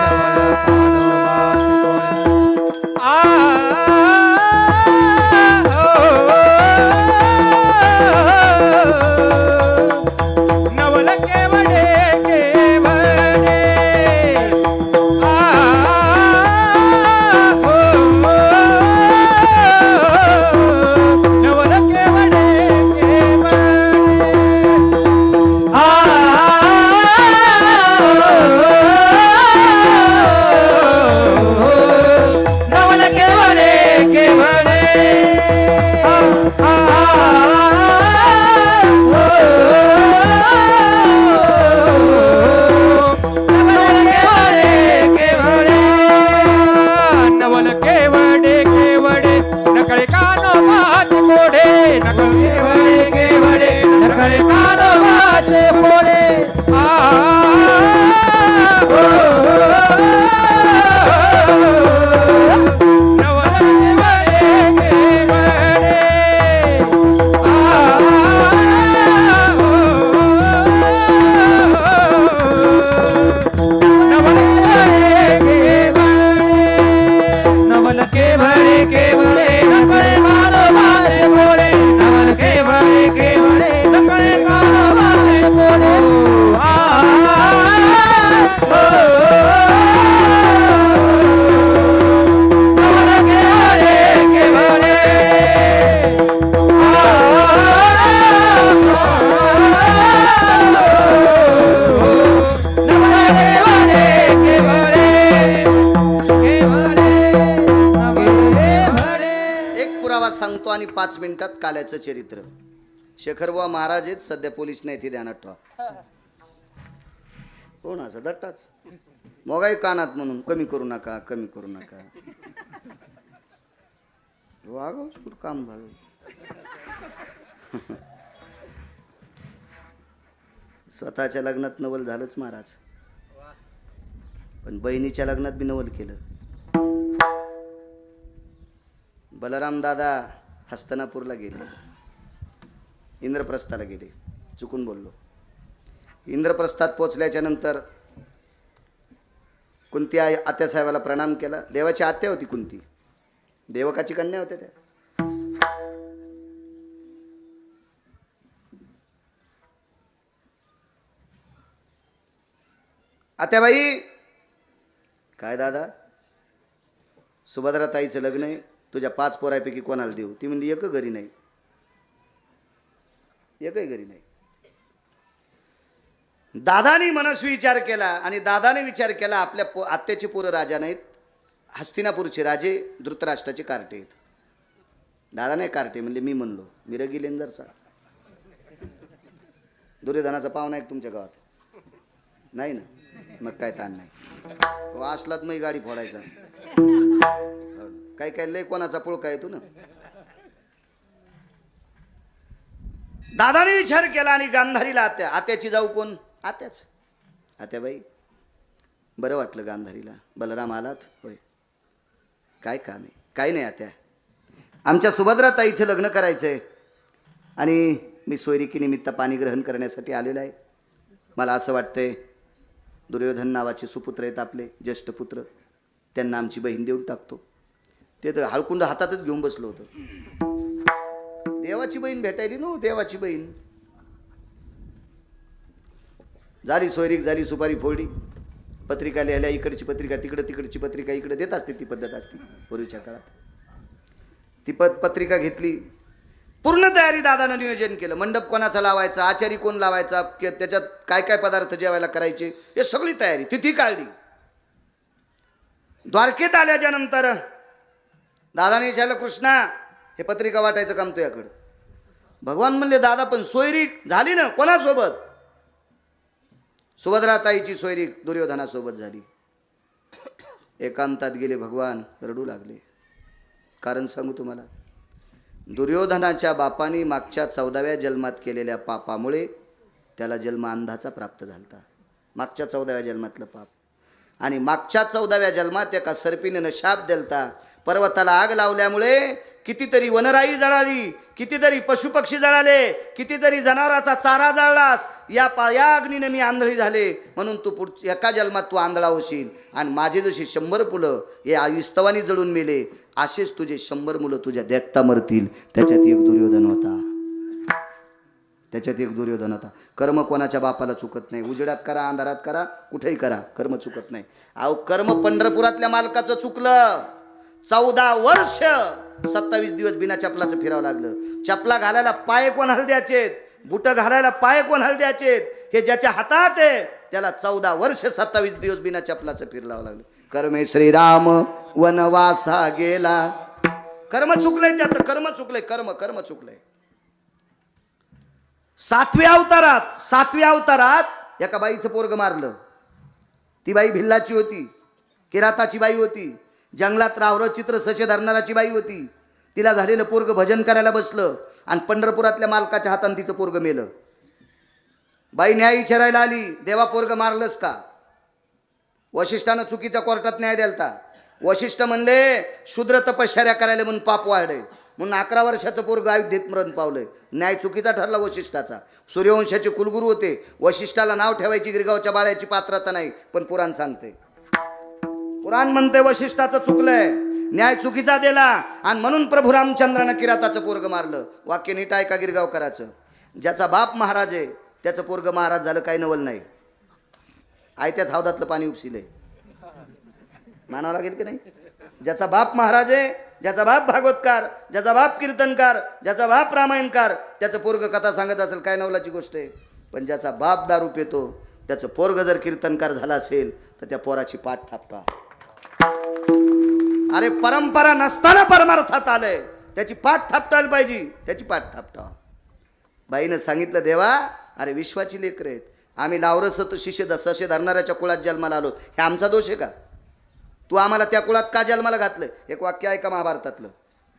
Speaker 2: नवल केवडे केवडे नवल केवडे नवल केवडे केवडे नवल केवडे केवडे नकळे कान्होबाचे कोडे नकळ केवडे केवडे नकळे कान्होबाचे कोडे नवल केवडे केवडे नवल केवडे केवडे नकळे कान्होबाचे कोडे नवल केवडे केवडे नकळे कान्होबाचे कोडे नवल केवडे केवडे
Speaker 1: एक पुरावा सांगतो आणि 5 मिनिटात काल्याचं चरित्र. शेखरबुवा महाराज आहेत, सध्या पोलीस नाही, ते ध्यानात ठेवा. कोणाचा दट्टाच मोगाई कानात म्हणून कमी करू नका, कमी करू नका. वागव काम भावे. स्वतःच्या लग्नात नवल झालंच महाराज, पण बहिणीच्या लग्नात बी नवल केलं. बलराम दादा हस्तनापूरला गेले, इंद्रप्रस्थाला गेले. चुकून बोललो. इंद्रप्रस्थात पोचल्याच्या नंतर कुंती आत्यासाहेबाला प्रणाम केला. देवाची आत्या होती कुंती, देवकाची कन्या होत्या त्या. आत्याबाई, काय दादा, सुभद्रा ताईचं लग्न आहे, तुझ्या 5 पोरापैकी कोणाला देऊ? ती म्हणली एक घरी नाही, एकही घरी नाही. दादानी मनस्वी विचार केला आणि दादाने विचार केला, आपल्या आत्याचे पोरं राजा नाहीत, हस्तिनापूरचे राजे धृतराष्ट्राचे कार्टे आहेत. दादाने कार्टे म्हणले, मी म्हणलो मिरगी लेंजरचा दुर्योधनाचा पाहुणा आहे तुमच्या गावात नाही ना, मग काय ताण नाही. असलात मग गाडी फोडायचा. काय काय लय कोणाचा पुळका येतो ना. दादाने विचार केला आणि गांधारीला आत्याची जाऊ कोण? आत्याच. आत्याबाई, बरं वाटलं गांधारीला. बलराम आलात? होय. काय काम आहे? काही नाही आत्या, आमच्या सुभद्रा ताईचं लग्न करायचंय आणि मी सोयरिकीनिमित्त पाणी ग्रहण करण्यासाठी आलेला आहे. मला असं वाटतंय दुर्योधन नावाचे सुपुत्र आहेत आपले, ज्येष्ठ पुत्र, त्यांना आमची बहीण देऊन टाकतो. ते तर हळकुंड हातातच घेऊन बसलो होतं. देवाची बहीण भेटायली नो, देवाची बहीण. झाली सोयरीक, झाली सुपारी फोडली, पत्रिका लिहायला, इकडची पत्रिका तिकडं, तिकडची पत्रिका इकडं देत असते. ती पद्धत असते पूर्वीच्या काळात. ती पत्रिका घेतली, पूर्ण तयारी दादानं नियोजन केलं. मंडप कोणाचा लावायचा, आचारी कोण लावायचा, त्याच्यात काय काय पदार्थ जेवायला करायचे, हे सगळी तयारी. तिथी काढली. द्वारकेत आल्याच्या नंतर दादाने विचारलं, कृष्णा हे पत्रिका वाटायचं काम तुझ्याकडं. भगवान म्हणले, दादा पण सोयरीक झाली ना, कोणासोबत? सुभद्रा ताईची सोयरीक दुर्योधनासोबत झाली. एकांतात गेले भगवान, रडू लागले. कारण सांगू तुम्हाला, दुर्योधनाच्या बापाने मागच्या 14व्या जन्मात केलेल्या पापामुळे त्याला जन्म अंधाचा प्राप्त झाला. मागच्या 14व्या जन्मातलं पाप. आणि मागच्या 14व्या जन्मात एका सर्पिणीनं शाप दिलता. पर्वताला आग लावल्यामुळे कितीतरी वनराई जळाली, कितीतरी पशुपक्षी जळाले, कितीतरी जनावराचा चारा जळलास. या अग्नीने मी आंधळी झाले, म्हणून तू एका जन्मात तू आंधळा होशील. आणि माझे जशी 100 मुलं हे आयुस्तवानी जळून मेले, असेच तुझे 100 मुलं तुझ्या देखता मरतील. त्याच्यात एक दुर्योधन होता. त्याच्यात एक दुर्योधन होता. कर्म कोणाच्या बापाला चुकत नाही. उजेडात करा, अंधारात करा, कुठेही करा, कर्म चुकत नाही. अहो कर्म पंढरपुरातल्या मालकाचं चुकलं. 14 वर्ष 27 दिवस बिना चपलाचं फिरावं लागलं. चपला घालायला पाय कोण हलद्याचेत, बुट घालायला पाय कोण हलद्याचेत, हे ज्याच्या हातात आहे त्याला 14 वर्ष 27 दिवस बिना चपलाचं फिरावं लागलं. कर्मे श्रीराम वनवासा गेला. कर्म चुकलंय त्याचं, कर्म चुकलंय, कर्म चुकलंय. 7व्या अवतारात एका बाईचं पोरग मारलं. ती बाई भिल्लाची होती, किराताची बाई होती, जंगलात रावरं चित्र सशे धरणाराची बाई होती. तिला झालेलं पोरग भजन करायला बसलं आणि पंढरपुरातल्या मालकाच्या हाताने तिचं पोरग मेलं. बाई न्याय विचारायला आली, देवा पोरग मारलंस का? वशिष्ठानं चुकीच्या कोर्टात न्याय द्यालता. वशिष्ठ म्हणले शूद्र तपश्चर्या करायला म्हणून पाप वाढे, म्हणून 11 वर्षाचं पोरग अयोध्येत मरण पावलंय. न्याय चुकीचा ठरला वशिष्ठाचा. सूर्यवंशाचे कुलगुरू होते. वशिष्ठाला नाव ठेवायची गिरगावच्या बाळ्याची पात्रता नाही, पण पुराण सांगते, पुराण म्हणते वशिष्ठाचं चुकलंय, न्याय चुकीचा दिला आणि म्हणून प्रभू रामचंद्रानं किराताचं पोरग मारलं. वाक्य नीट ऐका गिरगावकराचं. ज्याचा बाप महाराज आहे त्याचं पोरग महाराज झालं काही नवल नाही. आयत्याच हौदातलं पाणी उपसिलंय, मानावं लागेल की नाही. ज्याचा बाप महाराज आहे, ज्याचा बाप भागवतकार, ज्याचा बाप कीर्तनकार, ज्याचा बाप रामायणकार, त्याचं पोरग कथा सांगत असेल काय नवलाची गोष्ट आहे. पण ज्याचा बाप दारू पितो त्याचं पोरग जर कीर्तनकार झाला असेल तर त्या पोराची पाठ थापटा. अरे परंपरा नसताना परमार्थात आलंय, त्याची पाठ थापटायला पाहिजे, त्याची पाठ थापटा. बाईनं सांगितलं, देवा अरे विश्वाची लेकरं आहेत, आम्ही लावरस तो शिष्य सशे धरणाऱ्याच्या कुळात जन्माला आलो, हे आमचा दोष आहे का? तू आम्हाला त्या कुळात का जन्माला घातलं? एक वाक्य ऐका महाभारतातलं,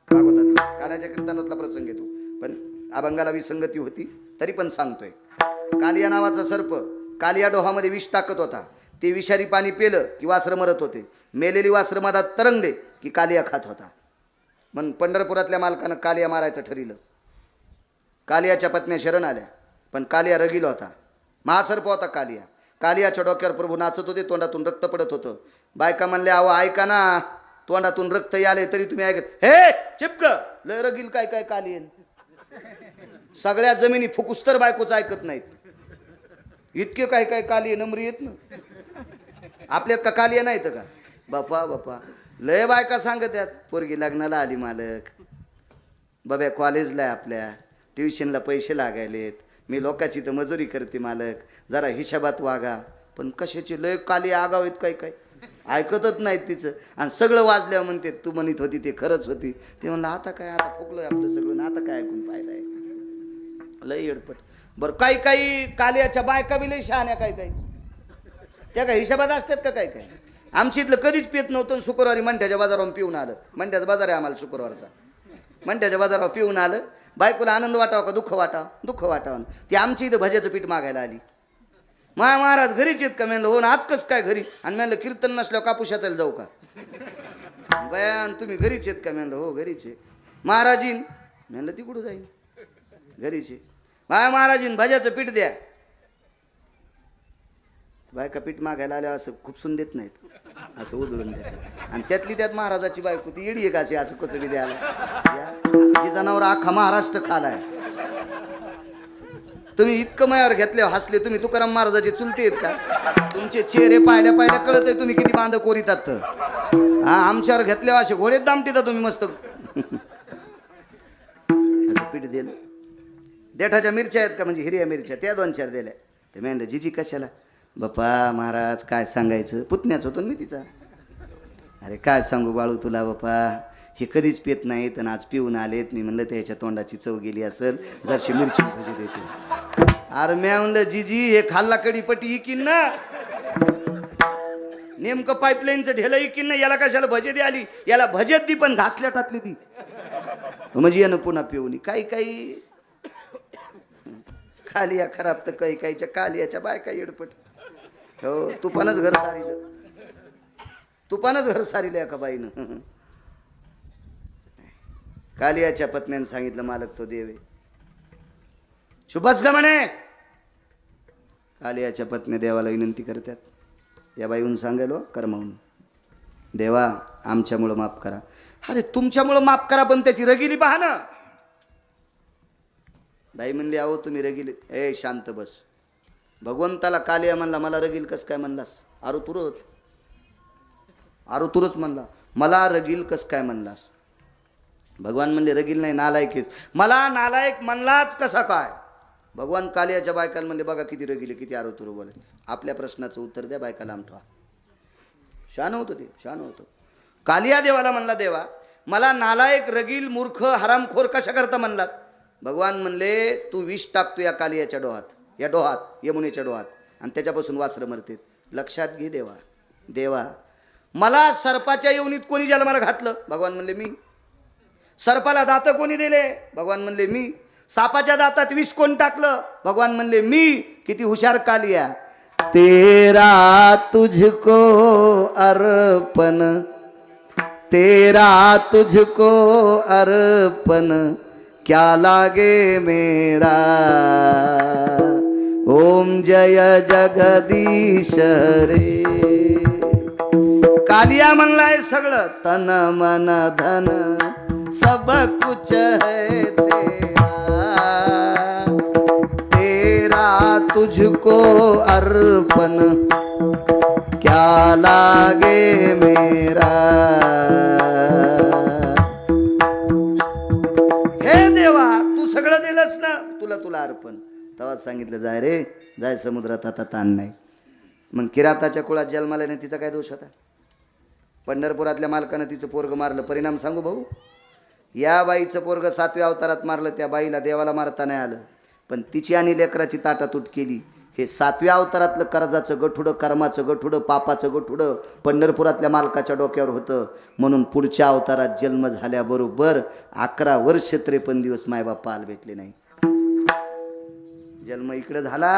Speaker 1: भागवतातलं, कानाच्या कीर्तनातला प्रसंग येतो, पण अभंगाला विसंगती होती तरी पण सांगतोय. कालिया नावाचा सर्प कालिया डोहामध्ये विष टाकत होता. ते विषारी पाणी पेलं की वासरं मरत होते. मेलेली वासरं मधात तरंगले की कालिया खात होता. मग पंढरपुरातल्या मालकानं कालिया मारायचं ठरवलं. कालियाच्या पत्न्या शरण आल्या, पण कालिया रगील होता. महासर्प होता कालिया. कालियाच्या डोक्यावर प्रभू नाचत होते, तोंडातून रक्त पडत होतं. बायका म्हणले, अहो ऐका ना, तोंडातून रक्त आले तरी तुम्ही ऐकत, हे चिपक लय रगील काय काय कालियन. सगळ्या जमिनी फुकुस्तर बायकोच ऐकत नाहीत. इतके काय काय कालिय नमरी येत ना आपल्यात का कालिया नाहीत का? बापा बापा लय बायका सांगत यात, पोरगी लग्नाला आली मालक, बाब्या कॉलेजला आहे, आपल्या ट्युशनला पैसे लागायलेत, मी लोकांची तर मजुरी करते मालक, जरा हिशोबात वागा. पण कशाची लय काली आगाव आहेत काय काय, ऐकतच नाहीत तिचं. आणि सगळं वाजल्यावर म्हणते तू म्हणत होती ते खरंच होती. ते म्हणलं आता काय, आता फुकलोय आपलं सगळं ना, आता काय ऐकून पाहिलंय, लय एडपट. बरं काही काही कालियाच्या बायका बी लय शहाण्या, काय काय त्या काय हिशोबात असतात का काय काय. आमची इथलं कधीच पित नव्हतं, शुक्रवारी मंठ्याच्या बाजारावर पिऊन आलं. मंठ्याचा बाजार आहे आम्हाला शुक्रवारचा. मंठ्याच्या बाजारावर पिऊन आलं. बायकोला आनंद वाटावा का दुःख वाटावं? दुःख वाटावं. ती आमची इथं भज्याचं पीठ मागायला आली. माया महाराज घरीच येत का? म्हणलं हो ना, आज कसं काय घरी? आणि म्हणलं कीर्तन नसल्यावर कापुशाचायला जाऊ का? बयान तुम्ही घरीच येत का? म्हणलं हो घरीच आहे. महाराजीन म्हणलं ती कुठं जाईल? घरीच आहे. माया महाराजीन भज्याचं पीठ द्या. बायका पीठ मागायला आल्या असं खुपसून देत नाहीत, असं उधळून देतात. आणि त्यातली त्यात महाराजाची बायको ती येडी आहे का अशी असं कसडी द्यायला? ही जनावर अख्खा महाराष्ट्र खालाय. तुम्ही इतकं मायावर घेतले, हसले तुम्ही. तुकाराम महाराजाचे चुलते आहेत का? तुमचे चेहरे पाहिल्या पाहिल्या कळत आहे तुम्ही किती बांध कोरीतात. हा आमच्यावर घेतल्या असे घोडेत दामटीता तुम्ही मस्त. असं पीठ दिलं. देठाच्या मिरच्या आहेत का, म्हणजे हिरव्या मिरच्या, त्या 2-4 दिल्या. ते म्हणलं जीजी कशाला? बापा महाराज काय सांगायचं, पुतण्याच होतो मी तिचा. अरे काय सांगू बाळू तुला बापा, हे कधीच पित नाहीत आणि आज पिऊन आलेत. मी म्हणलं त्याच्या तोंडाची चव गेली असेल, जरशी मिरची भजी देते. अरे मी म्हणलं जीजी हे खाल्ला कडीपट्टी इकीन ना, नेमकं पाईपलाईनचं ढेलं इकीन ना, याला कशाला भजे दे आली? याला भजेत दी पण घासल्या टाकली ती, म्हणजे यानं पुन्हा पिऊन. काही काही कालिया खराब तर काही काहीच्या कालियाच्या बायका येडपट. हो तुफानच घर सारिलं. तुपानच घर सारिले का बाईनं. कालियाच्या पत्नीने सांगितलं मालक तो देव आहे. शुभच ग म्हणे. कालियाच्या पत्नी देवाला विनंती करतात, या बाईहून सांगायलो कर्मावून, देवा आमच्यामुळं माफ करा. अरे तुमच्यामुळं माफ करा पण त्याची रगिली पहा ना. बाई म्हणली अहो तुम्ही रगिली. ए शांत बस. भगवंताला कालिया म्हणला मला रगील कस काय म्हणलास. आरो तुरच म्हणला मला रगील कस काय म्हणलास. भगवान म्हणले रगील नाही नालायकीच. मला नालायक म्हणलाच कसा काय. भगवान कालियाच्या बायकाला म्हणले बघा किती रगिले किती आरोतुर बोले. आपल्या प्रश्नाचं उत्तर द्या बायकाला आमठवा. शान होतं ते शान होतं. कालिया देवाला म्हणला देवा मला नालायक रगील मूर्ख हरामखोर कशा करता म्हणलात. भगवान म्हणले तू विष टाकतो या कालियाच्या डोहात, या डोहात यमुनेच्या डोहात आणि त्याच्यापासून वासरं मरते. लक्षात घे देवा. देवा मला सर्पाच्या योनीत कोणी जन्माला घातलं. भगवान म्हणले मी. सर्पाला दात कोणी दिले. भगवान म्हणले मी. सापाच्या दातात विष कोण टाकलं. भगवान म्हणले मी. किती हुशार कालिया. तेरा तुझको अर्पण, तेरा तुझको अर्पण, क्या लागे मेरा. ओम जय जगदीश रे. कालिया म्हणलाय सगळं तन मन धन सब कुछ है तेरा. तेरा तुझको अर्पण, क्या लागे मेरा. हे देवा तू सगळं दिलंस ना, तुला तुला अर्पण. तेव्हा सांगितलं जाय रे जाय समुद्रात आता ताण नाही. मग किराताच्या कुळात जन्माला नाही तिचा काय दोष होता. पंढरपुरातल्या मालकानं तिचं पोरग मारलं. परिणाम सांगू भाऊ. या बाईचं पोरग 7व्या अवतारात मारलं. त्या बाईला देवाला मारता नाही आलं पण तिची आणि लेकराची ताटातूट केली. हे 7व्या अवतारातलं कर्जाचं गठुडं, कर्माचं गठुडं, पापाचं गठुडं पंढरपुरातल्या मालकाच्या डोक्यावर होतं. म्हणून पुढच्या अवतारात जन्म झाल्याबरोबर 11 वर्ष 53 दिवस मायबाप पाहायला भेटले नाही. जन्म इकडे झाला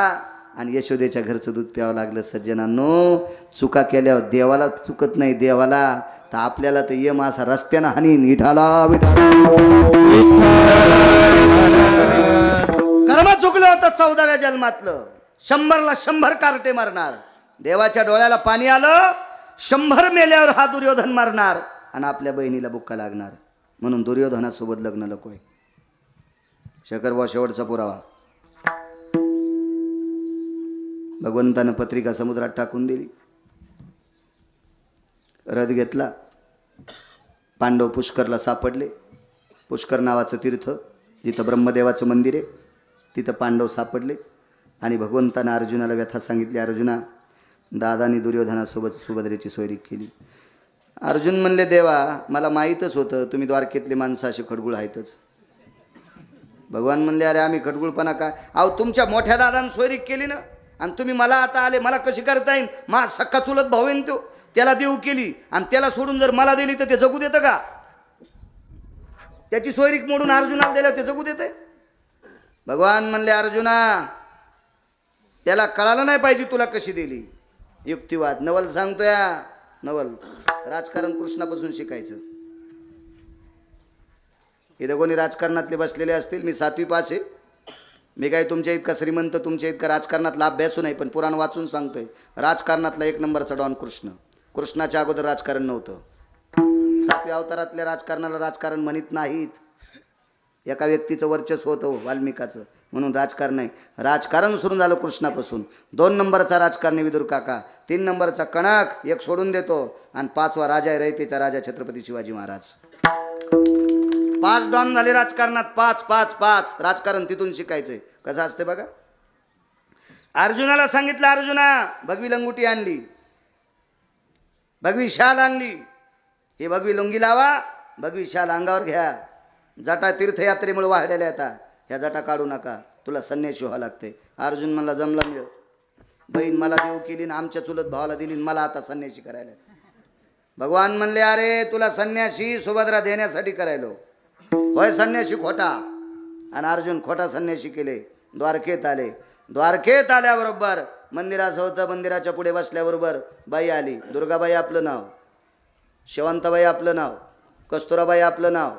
Speaker 1: आणि यशोदेच्या घरचं दूध प्यावं लागलं. सज्जनांनो चुका केल्यावर देवाला चुकत नाही. देवाला तर आपल्याला तर यम असा रस्त्यानं हानी विठाला विठाला. कर्म चुकलं होतं 14व्या जन्मातलं. 100ला 100 कार्टे मारणार. देवाच्या डोळ्याला पाणी आलं. 100 मेल्यावर हा दुर्योधन मारणार आणि आपल्या बहिणीला बुक्का लागणार. म्हणून दुर्योधनासोबत लग्न नकोय. शंकरबुवा शेवटचा पुरावा. भगवंतानं पत्रिका समुद्रात टाकून दिली. रथ घेतला. पांडव पुष्करला सापडले. पुष्कर नावाचं तीर्थ जिथं ब्रह्मदेवाचं मंदिर आहे तिथं पांडव सापडले. आणि भगवंतानं अर्जुनाला व्यथा सांगितली. अर्जुना दादानी दुर्योधनासोबत सुभद्रेची सोयरीक केली. अर्जुन म्हणले देवा मला माहीतच होतं तुम्ही द्वारकेतले माणसं असे खडगुळ आहेतच. भगवान म्हणले अरे आम्ही खडगुळपणा काय. अहो तुमच्या मोठ्या दादानं सोयरीक केली ना आणि तुम्ही मला आता आले. मला कशी करता येईल. मा सक्का चुलत भाऊ आहे तो. त्याला देऊ केली आणि त्याला सोडून जर मला दिली तर ते जगू देतं का. त्याची सोयरीक मोडून अर्जुनाला दिल्यावर ते जगू देते. भगवान म्हणले अर्जुना त्याला कळालं नाही पाहिजे तुला कशी दिली. युक्तिवाद. नवल सांगतोय नवल. राजकारण कृष्णापासून शिकायचं. इथं कोणी राजकारणातले बसलेले असतील. मी 7वी पास आहे. मी काय तुमच्या इतका श्रीमंत तुमच्या इतका राजकारणातला अभ्यासू नाही पण पुराण वाचून सांगतोय. राजकारणातला 1 नंबरचा डॉन कृष्ण. कृष्णाच्या अगोदर राजकारण नव्हतं. 7व्या अवतारातल्या राजकारणाला राजकारण म्हणत नाहीत. एका व्यक्तीचं वर्चस्व होतं वाल्मिकाचं म्हणून राजकारण नाही. राजकारण सुरू झालं कृष्णापासून. 2 नंबरचा राजकारणी विदुर काका. 3 नंबरचा कणक. 1 सोडून देतो आणि 5वा राजा आहे रयतेचा राजा छत्रपती शिवाजी महाराज. 5 डॉन झाले राजकारणात. 5 राजकारण तिथून शिकायचंय. कसं असते बघा. अर्जुनाला सांगितलं अर्जुना भगवी लंगुटी आणली. भगवी शाल आणली. हे भगवी लुंगी लावा. भगवी शाल अंगावर घ्या. जटा तीर्थयात्रेमुळे वाढलेल्या आता ह्या जटा काढू नका. तुला संन्याशी व्हावं लागते. अर्जुन म्हणला जमला मिळ. बहीण मला देऊ केली ना आमच्या चुलत भावाला दिली मला आता संन्याशी करायला. भगवान म्हणले अरे तुला संन्याशी सुभद्रा देण्यासाठी करायलो. होय संन्याशी खोटा. आणि अर्जुन खोटा संन्याशी केले. द्वारकेत आले. द्वारकेत आल्याबरोबर मंदिराचं होतं. मंदिराच्या पुढे बसल्याबरोबर बाई आली. दुर्गाबाई आपलं नाव. शेवंताबाई आपलं नाव, कस्तुराबाई आपलं नाव,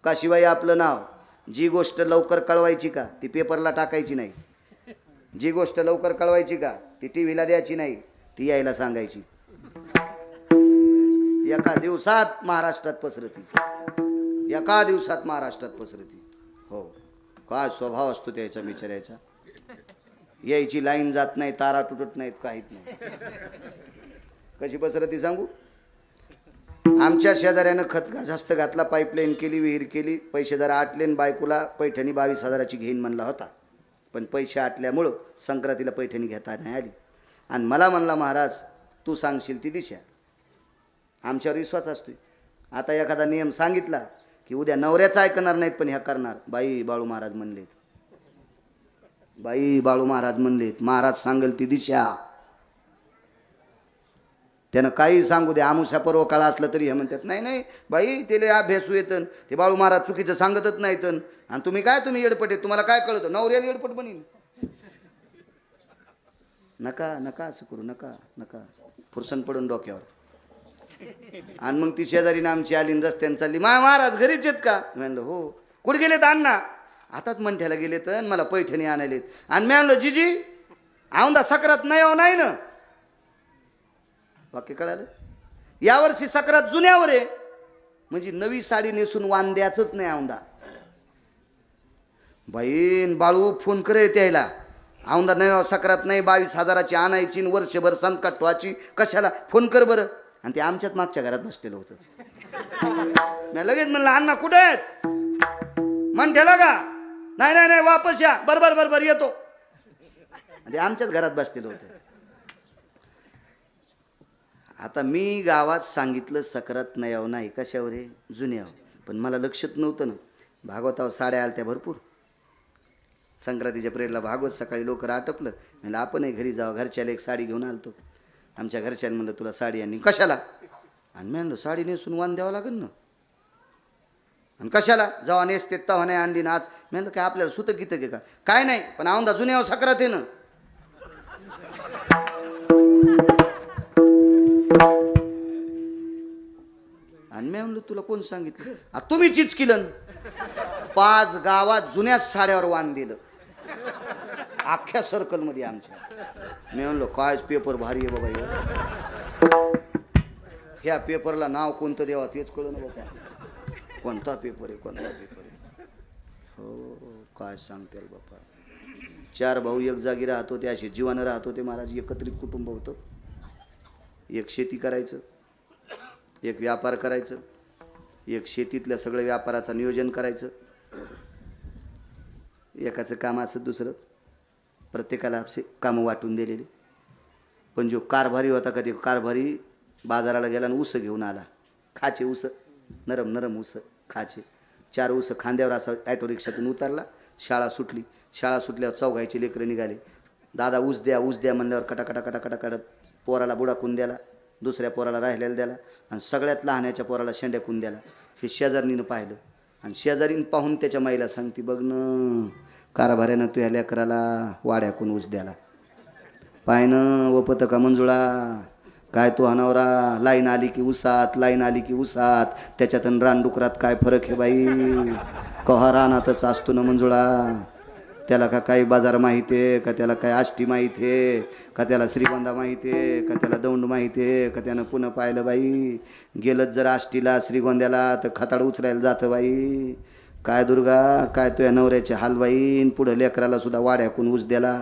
Speaker 1: काशीबाई आपलं नाव. जी गोष्ट लवकर कळवायची का ती पेपरला टाकायची नाही. जी गोष्ट लवकर कळवायची का ती टी व्हीला द्यायची नाही, ती यायला सांगायची. एका दिवसात महाराष्ट्रात पसरती, एका दिवसात महाराष्ट्रात पसरती. हो, काय स्वभाव असतो त्याचा बिचारायचा. यायची लाईन जात नाही, तारा तुटत नाहीत, काहीच नाही. कशी पसरती सांगू. आमच्या शेजाऱ्यानं खत जास्त घातला, पाईपलाईन केली, विहीर केली, पैसे जरा आटले, बायकोला पैठणी 22,000ची घेईन म्हणला होता, पण पैसे आटल्यामुळं संक्रांतीला पैठणी घेता नाही आली. आणि मला म्हणला महाराज तू सांगशील ती दिशा. आमच्यावर विश्वास असतोय. आता एखादा नियम सांगितला की उद्या नवऱ्याचं ऐकणार नाहीत पण ह्या करणार. बाई बाळू महाराज म्हणलेत, बाई बाळू महाराज म्हणलेत, महाराज सांगेल ती दिशा. त्यानं काही सांगू दे, आमुषा पर्व काळ असलं तरी हे म्हणतात नाही नाही बाई ते अभ्यासू येतं, ते बाळू महाराज चुकीचं सांगतच नाहीत. आणि तुम्ही येडपट आहे, तुम्हाला काय कळतं, नवऱ्याला येडपट बनीन. नका नका असं करू, नका नका, फुरसन पडून डोक्यावर. आणि मग ती शेजारीनं आमची आली रस्त्यानं चालली, महाराज घरीच आहेत का. म्हणलं हो. कुठे गेलेत अण्णा. आताच मंठ्याला गेलेत आणि मला पैठणी आणायलेत. आणि मी म्हणलं जीजी औंदा सकरात नाही ना. वाक्य कळालं. यावर्षी सकरात जुन्यावर आहे, म्हणजे नवी साडी नेसून वांद्याचंच नाही औंदा. बहीण बाळू फोन करे त्याला, औंदा नाही सकरात नाही, 22,000ची आणायची, वर्षभर संकटवाची, कशाला फोन कर बरं. आणि ते आमच्याच मागच्या घरात बसलेलं होतं. मी लगेच म्हणलं अण्णा कुठे आहेत. म्हणतेला का नाही नाही नाही वापस या, बरोबर बरोबर येतो. ते आमच्याच घरात बसलेलं होतं. आता मी गावात सांगितलं सकरात नाही कशावर आहे, जुन्यावर. पण मला लक्षात नव्हतं ना, भागवतावर साड्या आल्या त्या भरपूर. संक्रांतीच्या प्रेरला भागवत सकाळी लवकर आटपलं. म्हणलं आपणही घरी जावं, घरच्याला एक साडी घेऊन आलतो. आमच्या घरच्यानं म्हणलं तुला साडी आणि कशाला. आणि मी म्हणलं साडी नेसून वाण द्यावं लागेल ना. आणि कशाला जेव्हा नेसते तेव्हा नाही आणली ना आज. मी म्हणलं काय आपल्याला सुतं गीतं घे का, काय नाही पण औंदा जुन्यावर सकरात आहे ना. आणि मी म्हणलं तुला कोण सांगितलं. तुम्ही चीच केलं. 5 गावात जुन्याच साड्यावर वाण दिलं, अख्ख्या सर्कलमध्ये आमच्या. मी म्हणलो काय पेपर भारी आहे बाबा. ह्या पेपरला नाव कोणतं द्यावं तेच कळलं ना बाबा. कोणता पेपर आहे, कोणता पेपर आहे. हो काय सांगते बाबा. 4 भाऊ एक जागी राहत होते, असे जीवानं राहत होते महाराज. एकत्रित कुटुंब होतं. एक शेती करायचं, एक व्यापार करायचं, एक शेतीतल्या सगळ्या व्यापाराचं नियोजन करायचं. एकाचं काम असं दुसरं, प्रत्येकाला असे कामं वाटून दिलेली. पण जो कारभारी होता का ते कारभारी बाजाराला गेला आणि ऊस घेऊन आला. खाचे ऊस, नरम नरम ऊस खाचे. 4 ऊस खांद्यावर असा ॲटो रिक्षातून उतरला. शाळा सुटली. शाळा सुटल्यावर चौघायचे लेकरं निघाले. दादा ऊस द्या ऊस द्या म्हणल्यावर कटाकटा कटाकटा काढत पोराला बुडाकून द्याला, दुसऱ्या पोराला राहिलेला द्याला, आणि सगळ्यात लहानाच्या पोराला शेंड्याकून द्याला. हे शेजारीनं पाहिलं आणि शेजारीनं पाहून त्याच्या माईला सांगते बघ न कारभाऱ्यानं तुझ्या लेकराला वाड्याकून ऊस द्याला. पायनं वपत का मंजुळा काय तो हनावरा. लाईन आली की उसात, लाईन आली की उसात. त्याच्यातून रानडुकरात काय फरक आहे बाई. कहा रानातच असतो ना मंजुळा. त्याला का काही बाजार माहिती आहे का, त्याला काय आष्टी माहिती आहे का, त्याला श्रीगोंदा माहिती आहे का, त्याला दौंड माहिती आहे का. त्यानं पुन्हा पाहिलं बाई. गेलंच जर आष्टीला श्रीगोंद्याला तर खताड उचलायला जातं बाई. काय दुर्गा काय तो या नवऱ्याचे हाल बाईन. पुढं लेकराला सुद्धा वाड्याकून ऊस द्याला.